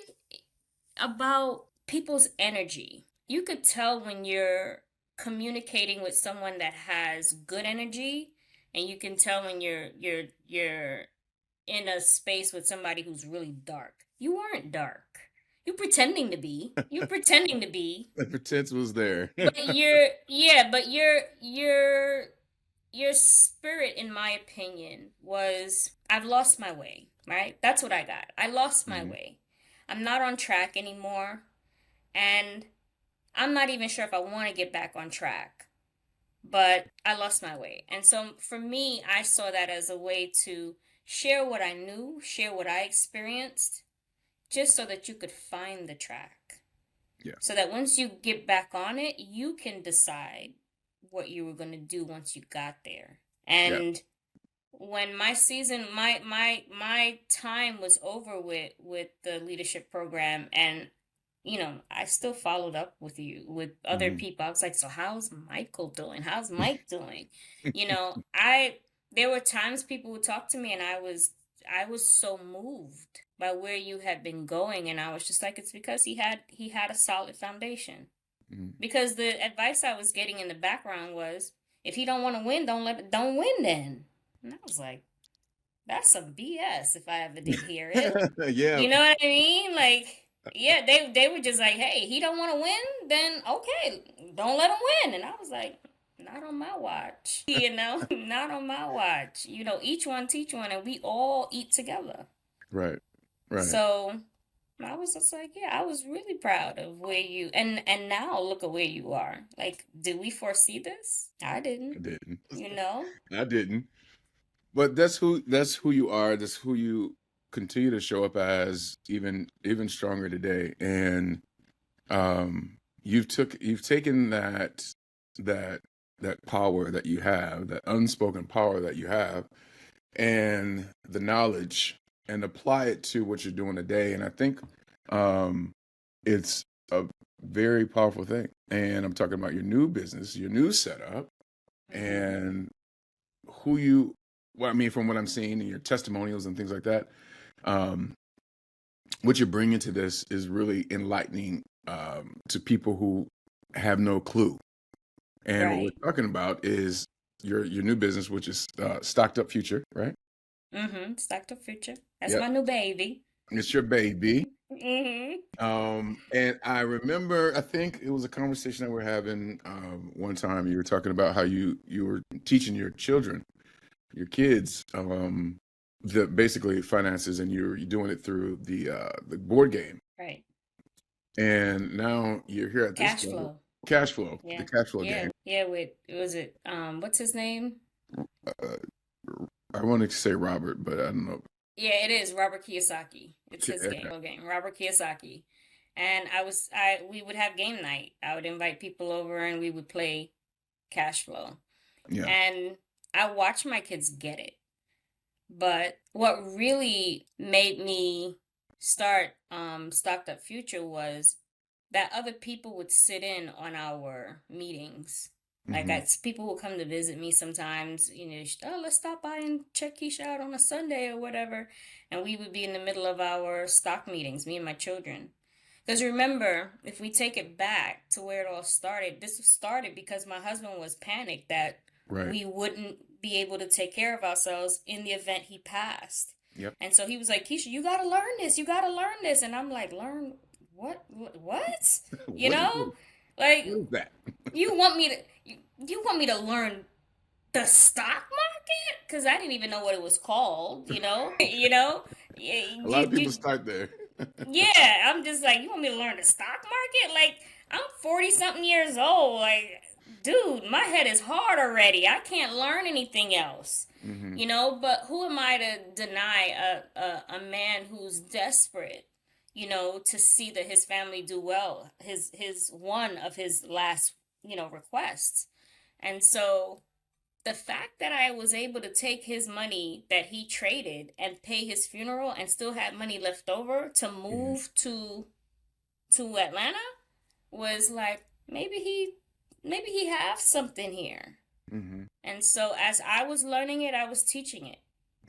about people's energy. You could tell when you're communicating with someone that has good energy, and you can tell when you're in a space with somebody who's really dark. You weren't dark. You pretending to be. You pretending to be.
The pretense was there.
But you're yeah, but your spirit, in my opinion, was I've lost my way, right? That's what I got. I lost my
Mhm.
way. I'm not on track anymore, and I'm not even sure if I want to get back on track. But I lost my way. And so for me, I saw that as a way to share what I knew, share what I experienced, just so that you could find the track.
Yeah.
So that once you get back on it, you can decide what you were going to do once you got there.
Yeah.
And when my season my time was over with the leadership program, and I still followed up with you with other
Mhm.
people. I was like, so how's Michael doing? How's Mike doing? I there were times people would talk to me, and I was so moved by where you had been going, and I was just like, it's because he had a solid foundation.
Mhm.
Because the advice I was getting in the background was, if he don't want to win, don't win then. And I was like, that's some BS if I ever did hear it.
Yeah.
You know what I mean? Like, yeah, they were just like, hey, he don't want to win, then okay, don't let him win. And I was like, not on my watch. Not on my watch. Each one teach one, and we all eat together.
Right. Right.
So I was just like, yeah, I was really proud of where you and now look at where you are. Like, did we foresee this? I
I
didn't.
didn't.
You know?
I didn't. But that's who you are. That's who you continue to show up as, even stronger today. And you've taken that that power that you have, that unspoken power that you have, and the knowledge, and apply it to what you're doing today. And I think um, it's a very powerful thing. And I'm talking about your new business, your new setup,
Mm-hmm.
and who you well, I mean, from what I'm seeing in your testimonials and things like that, um, what you're bringing to this is really enlightening to people who have no clue. And what
Right.
we're talking about is your new business, which is Stocked Up Future, right?
Stocked Up Future. That's
Yep,
my new baby.
it's your baby.
Mm-hmm.
And I remember, I think it was a conversation that we're having one time. You were talking about how you were teaching your children, your kids, the basically finances, and you're doing it through the board game.
Right.
And now you're here at this
Cash
level,
flow.
the
Yeah.
cash flow
Yeah.
game.
Yeah. Was it, what's his name?
Uh, I want to say Robert, but I don't know.
Yeah, it is Robert Kiyosaki. It's his
Okay.
game, Robert Kiyosaki. And we would have game night. I would invite people over and we would play cash flow.
Yeah.
And I watched my kids get it. But what really made me start Stocked Up Future was that other people would sit in on our meetings. Like
Hmm.
people will come to visit me sometimes, oh, let's stop by and check Keisha out on a Sunday or whatever. And we would be in the middle of our stock meetings, me and my children. Because remember, if we take it back to where it all started, this started because my husband was panicked that
Right.
we wouldn't be able to take care of ourselves in the event he passed.
Yep.
And so he was like, Keisha, you got to learn this. You got to learn this. And I'm like, learn what? What? You
What
know? Like,
is that?
you want me to you want me to learn the stock market? Because I didn't even know what it was called, you know?
A lot of people start there.
Yeah, I'm just like, you want me to learn the stock market? Like, I'm 40 something years old. Like, dude, my head is hard already. I can't learn anything else.
Hmm.
But who am I to deny a man who's desperate, to see that his family do well, his one of his last, requests. And so the fact that I was able to take his money that he traded and pay his funeral and still had money left over to move to Atlanta was like, maybe he have something here.
Hmm.
And so as I was learning it, I was teaching it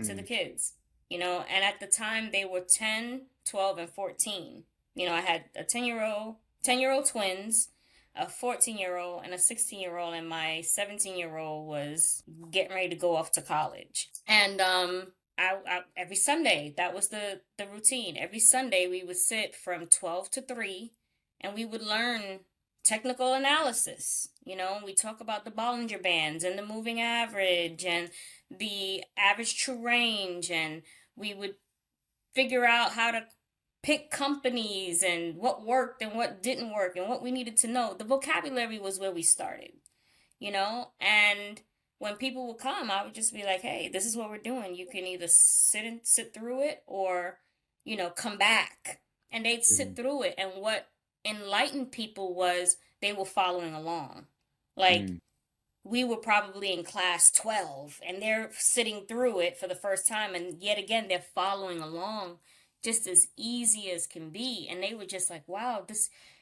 to the
Hmm.
kids, and at the time they were 10, 12, and 14. I had a 10-year-old twins, a 14-year-old and a 16-year-old, and my 17-year-old was getting ready to go off to college. And every Sunday, that was the routine. Every Sunday we would sit from 12 to 3 and we would learn technical analysis. We talk about the Bollinger Bands and the moving average and the average true range, and we would figure out how to pick companies and what worked and what didn't work and what we needed to know. The vocabulary was where we started, and when people would come, I would just be like, hey, this is what we're doing. You can either sit through it or, come back. And they'd sit through it. And what enlightened people was they were following along. Like, we were probably in class 12 and they're sitting through it for the first time. And yet again, they're following along just as easy as can be. And they were just like, wow,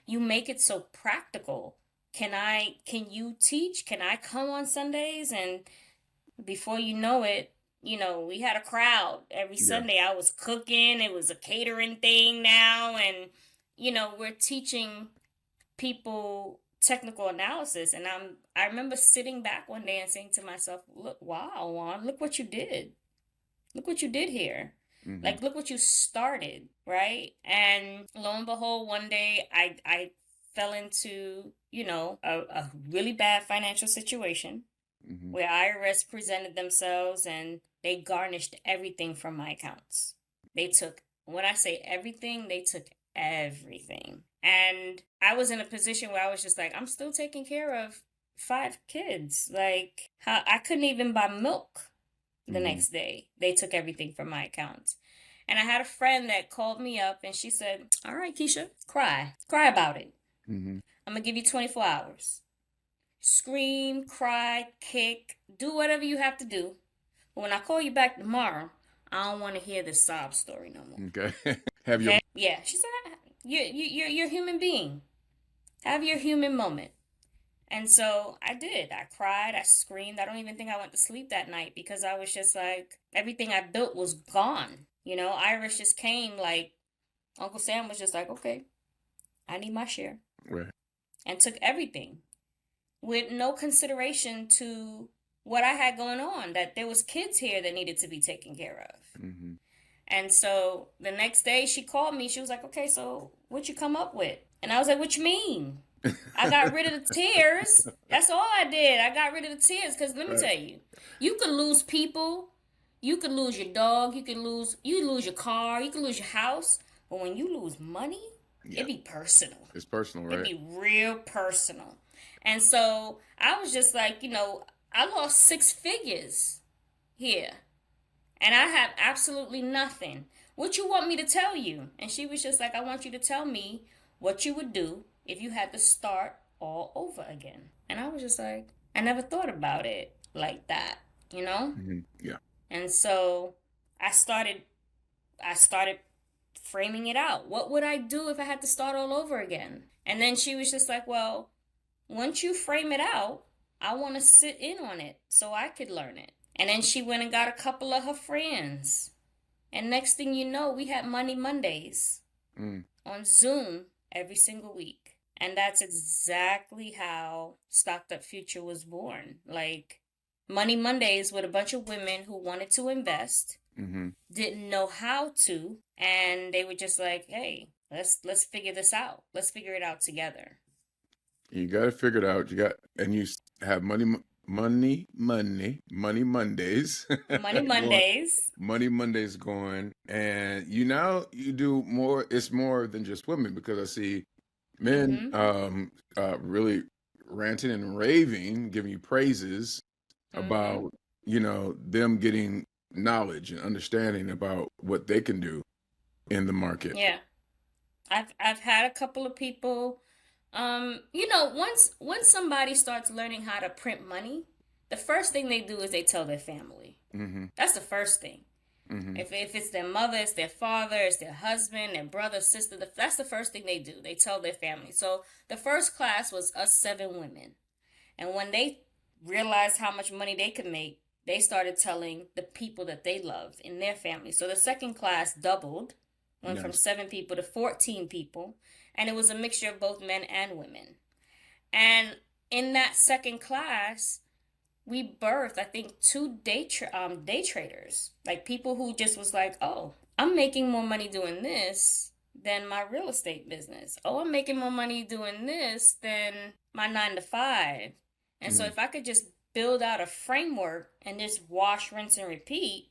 you make it so practical. Can you teach? Can I come on Sundays? And before you know it, we had a crowd every
Yeah.
Sunday. I was cooking. It was a catering thing now. And, we're teaching people technical analysis. And I remember sitting back one day and saying to myself, look, wow, Juan, look what you did. Look what you did here.
Hmm.
Like, look what you started, right? And lo and behold, one day I fell into, a really bad financial situation
Hmm.
where IRS presented themselves and they garnished everything from my accounts. They took, when I say everything, they took everything. And I was in a position where I was just like, I'm still taking care of 5 kids. Like, I couldn't even buy milk the next day. They took everything from my accounts. And I had a friend that called me up and she said, all right, Keisha, cry about it.
Hmm.
I'm going to give you 24 hours. Scream, cry, kick, do whatever you have to do. But when I call you back tomorrow, I don't want to hear this sob story no more.
Okay. Have your
Okay? Yeah. She said, you're a human being. Have your human moment. And so I did. I cried, I screamed. I don't even think I went to sleep that night because I was just like, everything I built was gone. Iris just came like, Uncle Sam was just like, okay, I need my share,
Right.
and took everything with no consideration to what I had going on, that there was kids here that needed to be taken care of.
Mm-hmm.
And so the next day she called me. She was like, okay, so what you come up with? And I was like, what you mean? I got rid of the tears. That's all I did. I got rid of the tears because let me
Right.
tell you, you could lose people, you could lose your dog, you lose your car, you could lose your house, but when you lose money,
Yeah.
it be personal.
It's personal,
It
right?
be real personal. And so I was just like, I lost 6 figures here, and I have absolutely nothing. What you want me to tell you? And she was just like, I want you to tell me what you would do if you had to start all over again. And I was just like, I never thought about it like that, you know?
Mm-hmm. Yeah.
And so I started I started framing it out. What would I do if I had to start all over again? And then she was just like, well, once you frame it out, I want to sit in on it so I could learn it. And then she went and got a couple of her friends. And next thing you know, we had Money Mondays on Zoom every single week. And that's exactly how Stocked Up Future was born. Like Money Mondays with a bunch of women who wanted to invest, didn't know how to, and they were just like, hey, let's figure this out. Let's figure it out together.
You got to figure it out. And you have Monday Mondays.
Money
going,
Mondays.
Money Mondays going, and you do more. It's more than just women, because I see men really ranting and raving, giving you praises about them getting knowledge and understanding about what they can do in the market.
Yeah. I've had a couple of people, once somebody starts learning how to print money, the first thing they do is they tell their family. That's the first thing. If it's their mother, it's their father, it's their husband, their brother, sister, that's the first thing they do. They tell their family. So the first class was us 7 women. And when they realized how much money they could make, they started telling the people that they loved in their family. So the second class doubled, went from 7 people to 14 people, and it was a mixture of both men and women. And in that second class, we birthed, I think, 2 day traders, like people who just was like, oh, I'm making more money doing this than my real estate business. Oh, I'm making more money doing this than my 9 to 5. And so if I could just build out a framework and just wash, rinse, and repeat,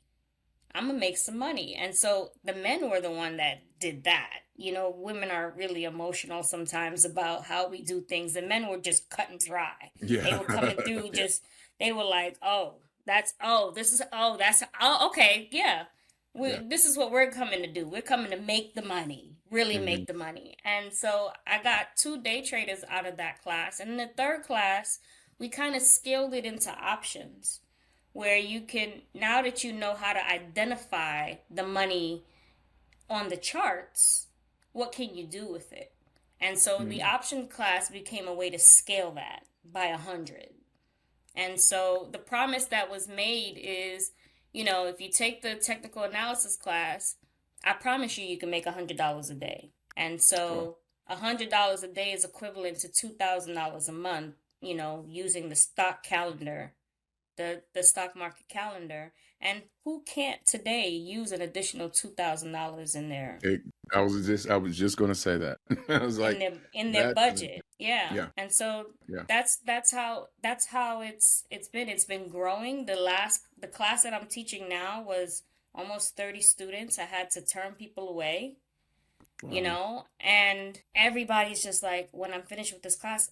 I'm going to make some money. And so the men were the one that did that. Women are really emotional sometimes about how we do things. The men were just cut and dry.
Yeah.
They were coming through they were like, okay, yeah. This is what we're coming to do. We're coming to make the money, really make the money. And so I got 2 day traders out of that class. And in the third class, we kind of scaled it into options, where you can, now that you know how to identify the money on the charts, what can you do with it? And so the option class became a way to scale that by 100. And so the promise that was made is, if you take the technical analysis class, I promise you can make $100 a day. And so $100 a day is equivalent to $2,000 a month, using the stock calendar, the stock market calendar. And who can't today use an additional $2,000 in there?
I was just going to say that. I was like,
in their budget. Yeah. And so
Yeah.
that's how it's been. It's been growing. The class that I'm teaching now was almost 30 students. I had to turn people away. And everybody's just like, when I'm finished with this class,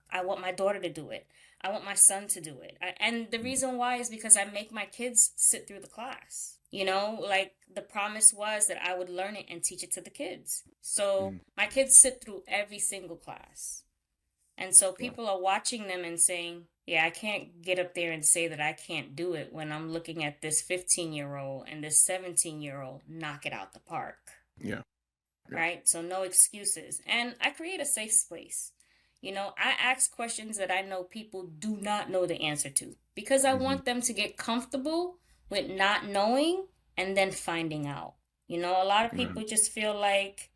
I want my daughter to do it. I want my son to do it. And the reason why is because I make my kids sit through the class. Like the promise was that I would learn it and teach it to the kids. So my kids sit through every single class. And so people are watching them and saying, yeah, I can't get up there and say that I can't do it when I'm looking at this 15-year-old and this 17-year-old knock it out the park.
Yeah.
Right? So no excuses. And I create a safe space. I ask questions that I know people do not know the answer to because I
Hmm.
want them to get comfortable with not knowing and then finding out. A lot of
Yeah.
people just feel like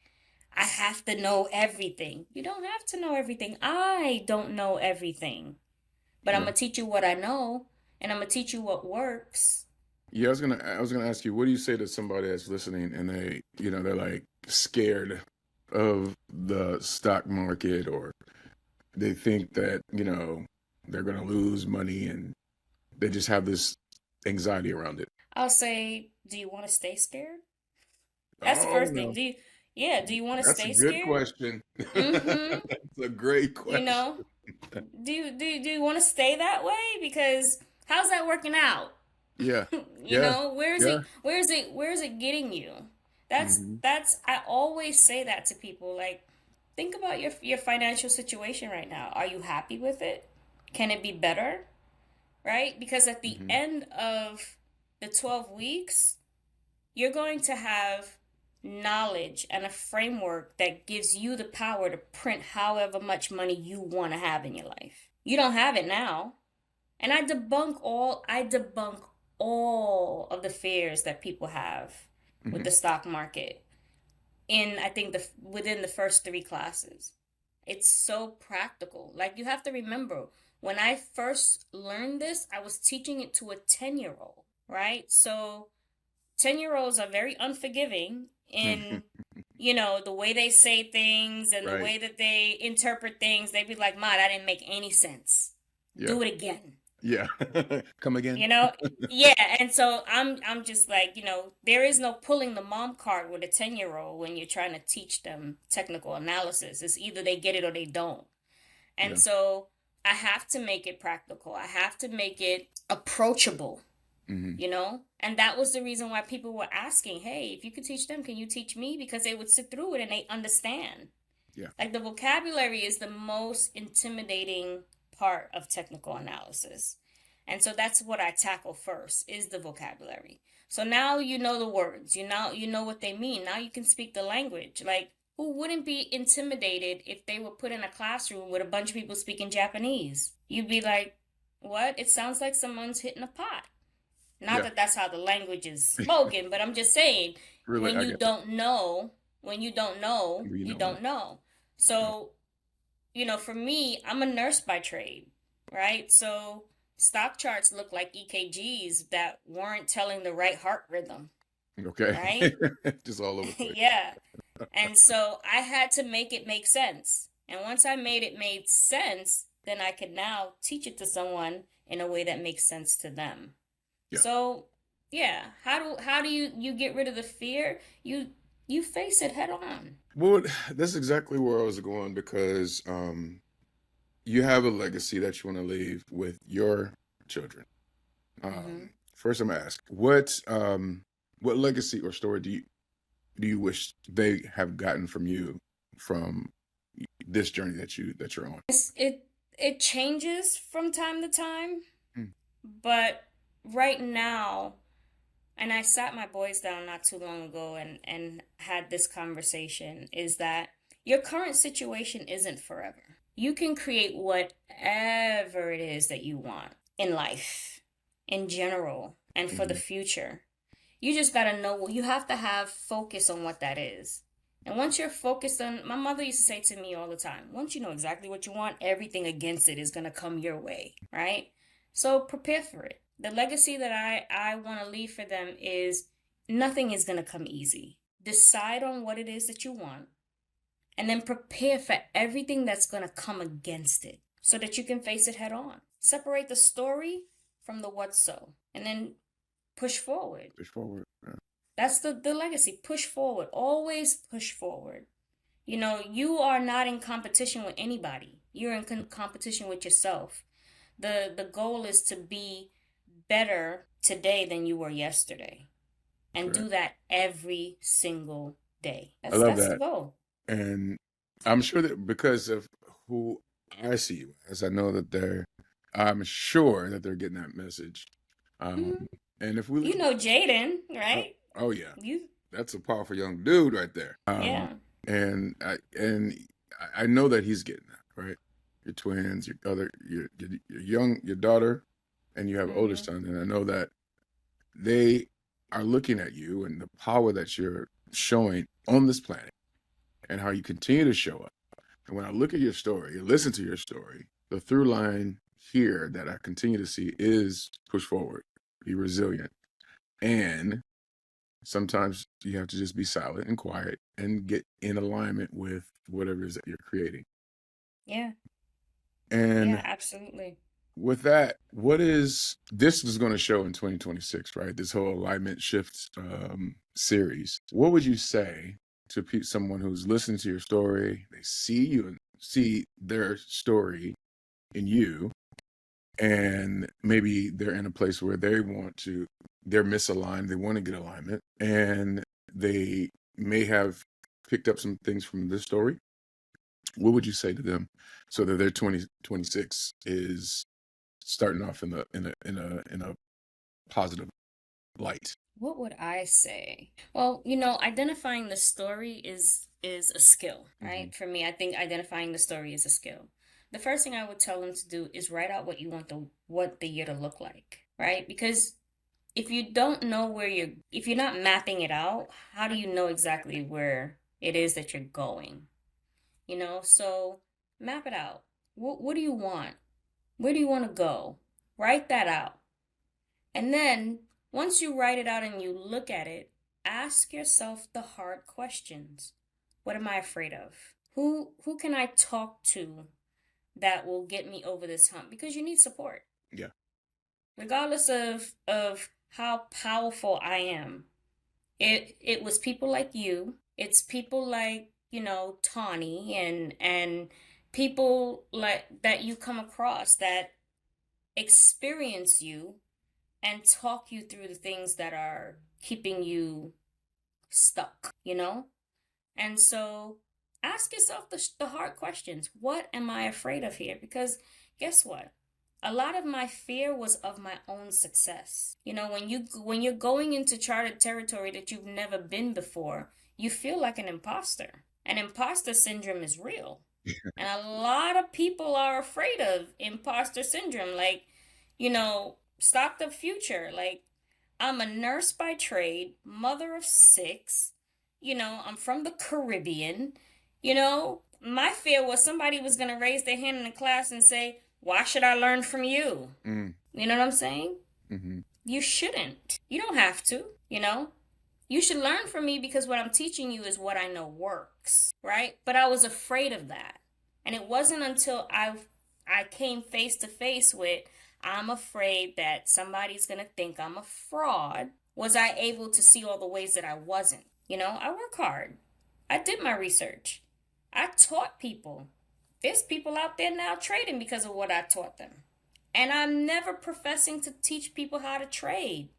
I have to know everything. You don't have to know everything. I don't know everything, but I'm
Yeah.
going to teach you what I know and I'm going to teach you what works.
Yeah, I was gonna ask you, what do you say to somebody that's listening and they're like scared of the stock market, or they think that, they're gonna lose money, and they just have this anxiety around it.
I'll say, do you want to stay scared? That's the
Oh
first thing.
no,
Yeah, do you want to
that's a
stay
good
scared?
question.
Mm-hmm.
That's a great
You
question.
know, do you want to stay that way? Because how's that working out?
Yeah, yeah,
Where is
yeah.
it where is it getting you? That's
Hmm.
that's I always say that to people. Like, think about your financial situation right now. Are you happy with it? Can it be better? Right? Because at the
Hmm.
end of the 12 weeks, you're going to have knowledge and a framework that gives you the power to print however much money you want to have in your life. You don't have it now. And I debunk all of the fears that people have with
Hmm.
the stock market in I think the within the first three classes. It's so practical. Like, you have to remember, when I first learned this, I was teaching it to a 10-year-old, right? So 10-year-olds are very unforgiving in the way they say things and the
Right.
way that they interpret things. They'd be like, "Ma, that didn't make any sense.
Yeah.
Do it again."
Yeah. Come again.
You know? Yeah, and so I'm just like, there is no pulling the mom card with a 10-year-old when you're trying to teach them technical analysis. It's either they get it or they don't. And
Yeah.
so I have to make it practical. I have to make it approachable,
Hmm.
and that was the reason why people were asking, hey, if you could teach them, can you teach me? Because they would sit through it and they understand.
Yeah.
Like, the vocabulary is the most intimidating part of technical analysis, and so that's what I tackle first, is the vocabulary. So now you know the words, you know what they mean. Now you can speak the language. Like, who wouldn't be intimidated if they were put in a classroom with a bunch of people speaking Japanese? You'd be like, what? It sounds like someone's hitting a pot. Not
Yeah.
that that's how the language is spoken, but I'm just saying,
Really,
when
I
you
get that.
don't know, when you don't know,
We
you
don't know.
don't know.
Yeah.
So, for me, I'm a nurse by trade, right? So stock charts look like EKGs that weren't telling the right heart rhythm,
Okay.
right?
Just all over the place.
Yeah. And so I had to make it make sense. And once I made it made sense, then I could now teach it to someone in a way that makes sense to them.
Yeah.
So, yeah, how do you get rid of the fear? You face it head on.
Well, that's exactly where I was going, because you have a legacy that you want to leave with your children.
Hmm.
First, I'm gonna ask, what legacy or story do you wish they have gotten from you, from this journey that you're on?
It changes from time to time,
Mm.
but right now, and I sat my boys down not too long ago and had this conversation, is that your current situation isn't forever. You can create whatever it is that you want in life, in general, and for the
Mhm.
future. You just got to know, you have to have focus on what that is. And once you're focused on, my mother used to say to me all the time, once you know exactly what you want, everything against it is going to come your way, right? So prepare for it. The legacy that I want to leave for them is, nothing is going to come easy. Decide on what it is that you want, and then prepare for everything that's going to come against it so that you can face it head on. Separate the story from the what so, and then push forward.
Push forward. Yeah.
That's the legacy. Push forward. Always push forward. You are not in competition with anybody. You're in competition with yourself. The goal is to be better today than you were yesterday, and
Correct.
do that every single day.
I
That's
love
that's the
that.
goal.
And I'm sure that because of who I see you as, I'm sure that they're getting that message.
Hmm.
Um, and if we,
Jaden,
oh,
right?
oh yeah,
You,
that's a powerful young dude right there.
yeah.
And I know that he's getting that, right. your twins, your daughter, and you have an older
Mm-hmm.
son. And I know that they are looking at you and the power that you're showing on this planet and how you continue to show up. And when I look at your story, listen to your story, the through line here that I continue to see is push forward, be resilient. And sometimes you have to just be silent and quiet and get in alignment with whatever it is that you're creating.
Yeah.
And
Yeah, absolutely.
with that, this is going to show in 2026, right? This whole alignment shift series. What would you say to someone who's listening to your story? They see you and see their story in you, and maybe they're in a place where they're misaligned, they want to get alignment, and they may have picked up some things from this story. What would you say to them so that their 2026 is starting off in a positive light?
What would I say? Well, identifying the story is a skill, right? For me, I think identifying the story is a skill. The first thing I would tell them to do is write out what you want the year to look like, right? Because if you don't know if you're not mapping it out, how do you know exactly where it is that you're going? So map it out. What do you want? Where do you want to go? Write that out. And then once you write it out and you look at it, ask yourself the hard questions. What am I afraid of? Who can I talk to that will get me over this hump? Because you need support.
Yeah.
Regardless of how powerful I am. It was people like you. It's people like, Tawny and people like that you come across that experience you and talk you through the things that are keeping you stuck, And so ask yourself the hard questions. What am I afraid of here? Because guess what? A lot of my fear was of my own success. When you're going into charted territory that you've never been before, you feel like an imposter. And imposter syndrome is real. And a lot of people are afraid of imposter syndrome. Like, stop the future. Like, I'm a nurse by trade, mother of 6. I'm from the Caribbean. My fear was somebody was going to raise their hand in the class and say, why should I learn from you? You know what I'm saying?
Mm-hmm.
You shouldn't. You don't have to, You should learn from me because what I'm teaching you is what I know works, right? But I was afraid of that. And it wasn't until I came face to face with, I'm afraid that somebody's going to think I'm a fraud, was I able to see all the ways that I wasn't. I work hard. I did my research. I taught people. There's people out there now trading because of what I taught them. And I'm never professing to teach people how to trade.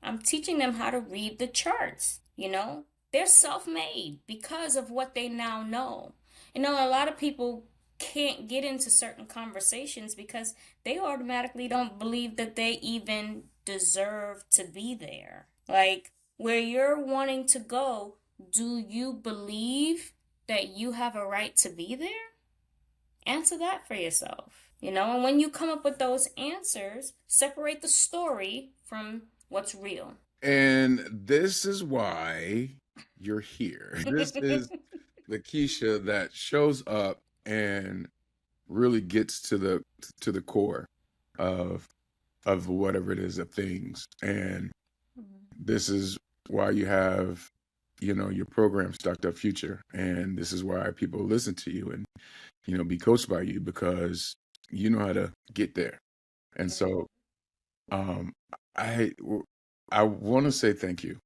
I'm teaching them how to read the charts. They're self-made because of what they now know. A lot of people can't get into certain conversations because they automatically don't believe that they even deserve to be there. Like, where you're wanting to go, do you believe that you have a right to be there? Answer that for yourself. And when you come up with those answers, separate the story from what's real.
And this is why you're here. This is the Keisha that shows up and really gets to the core of whatever it is of things. And this is why you have, your program Stocked Up Future. And this is why people listen to you and, be coached by you, because you know how to get there. And so I want to say thank you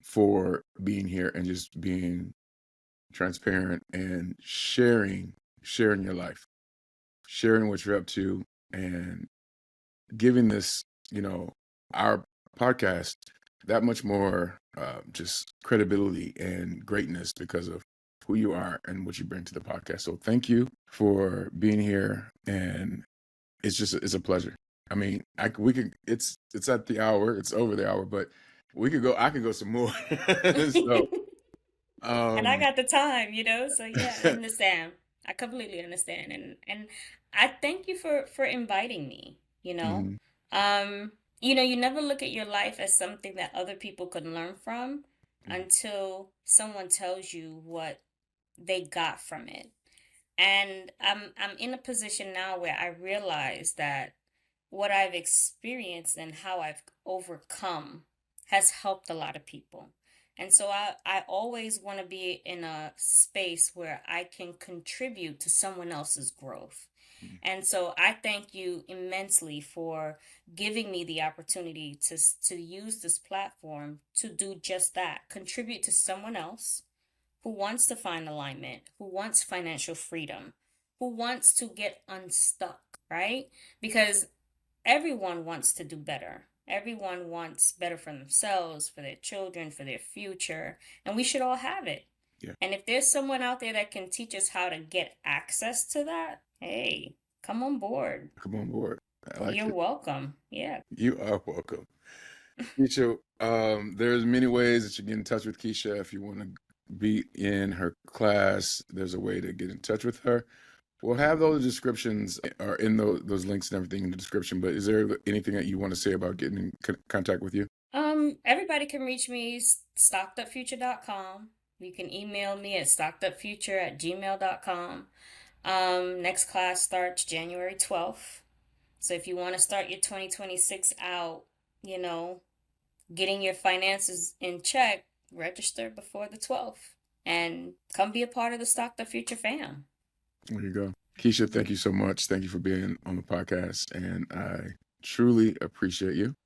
for being here and just being transparent and sharing your life, sharing what you're up to, and giving this, our podcast that much more just credibility and greatness because of who you are and what you bring to the podcast. So thank you for being here, and it's a pleasure. I mean, it's at the hour, it's over the hour, but I could go some more. So
and I got the time, so yeah, I understand. I completely understand, and I thank you for inviting me, you know.
Mhm.
Um, you never look at your life as something that other people can learn from
Mhm.
until someone tells you what they got from it. And I'm in a position now where I realize that what I've experienced and how I've overcome has helped a lot of people. And so I always want to be in a space where I can contribute to someone else's growth.
Mhm.
And so I thank you immensely for giving me the opportunity to use this platform to do just that, contribute to someone else who wants to find alignment, who wants financial freedom, who wants to get unstuck, right? Because everyone wants to do better. Everyone wants better for themselves, for their children, for their future, and we should all have it.
Yeah.
And if there's someone out there that can teach us how to get access to that, hey, come on board.
Come on board. I like
You're
it.
welcome. Yeah.
You are welcome. Keisha, there's many ways that you get in touch with Keisha. If you want to be in her class, there's a way to get in touch with her. We'll have those descriptions or in those links and everything in the description. But is there anything that you want to say about getting in contact with you?
Everybody can reach me, stockedupfuture.com. You can email me at stockedupfuture@gmail.com. Next class starts January 12th. So if you want to start your 2026 out, you know, getting your finances in check, register before the 12th and come be a part of the Stocked Up Future fam.
There you go. Keisha, thank you so much. Thank you for being on the podcast. And I truly appreciate you.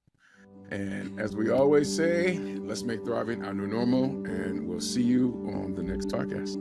And as we always say, let's make thriving our new normal. And we'll see you on the next podcast.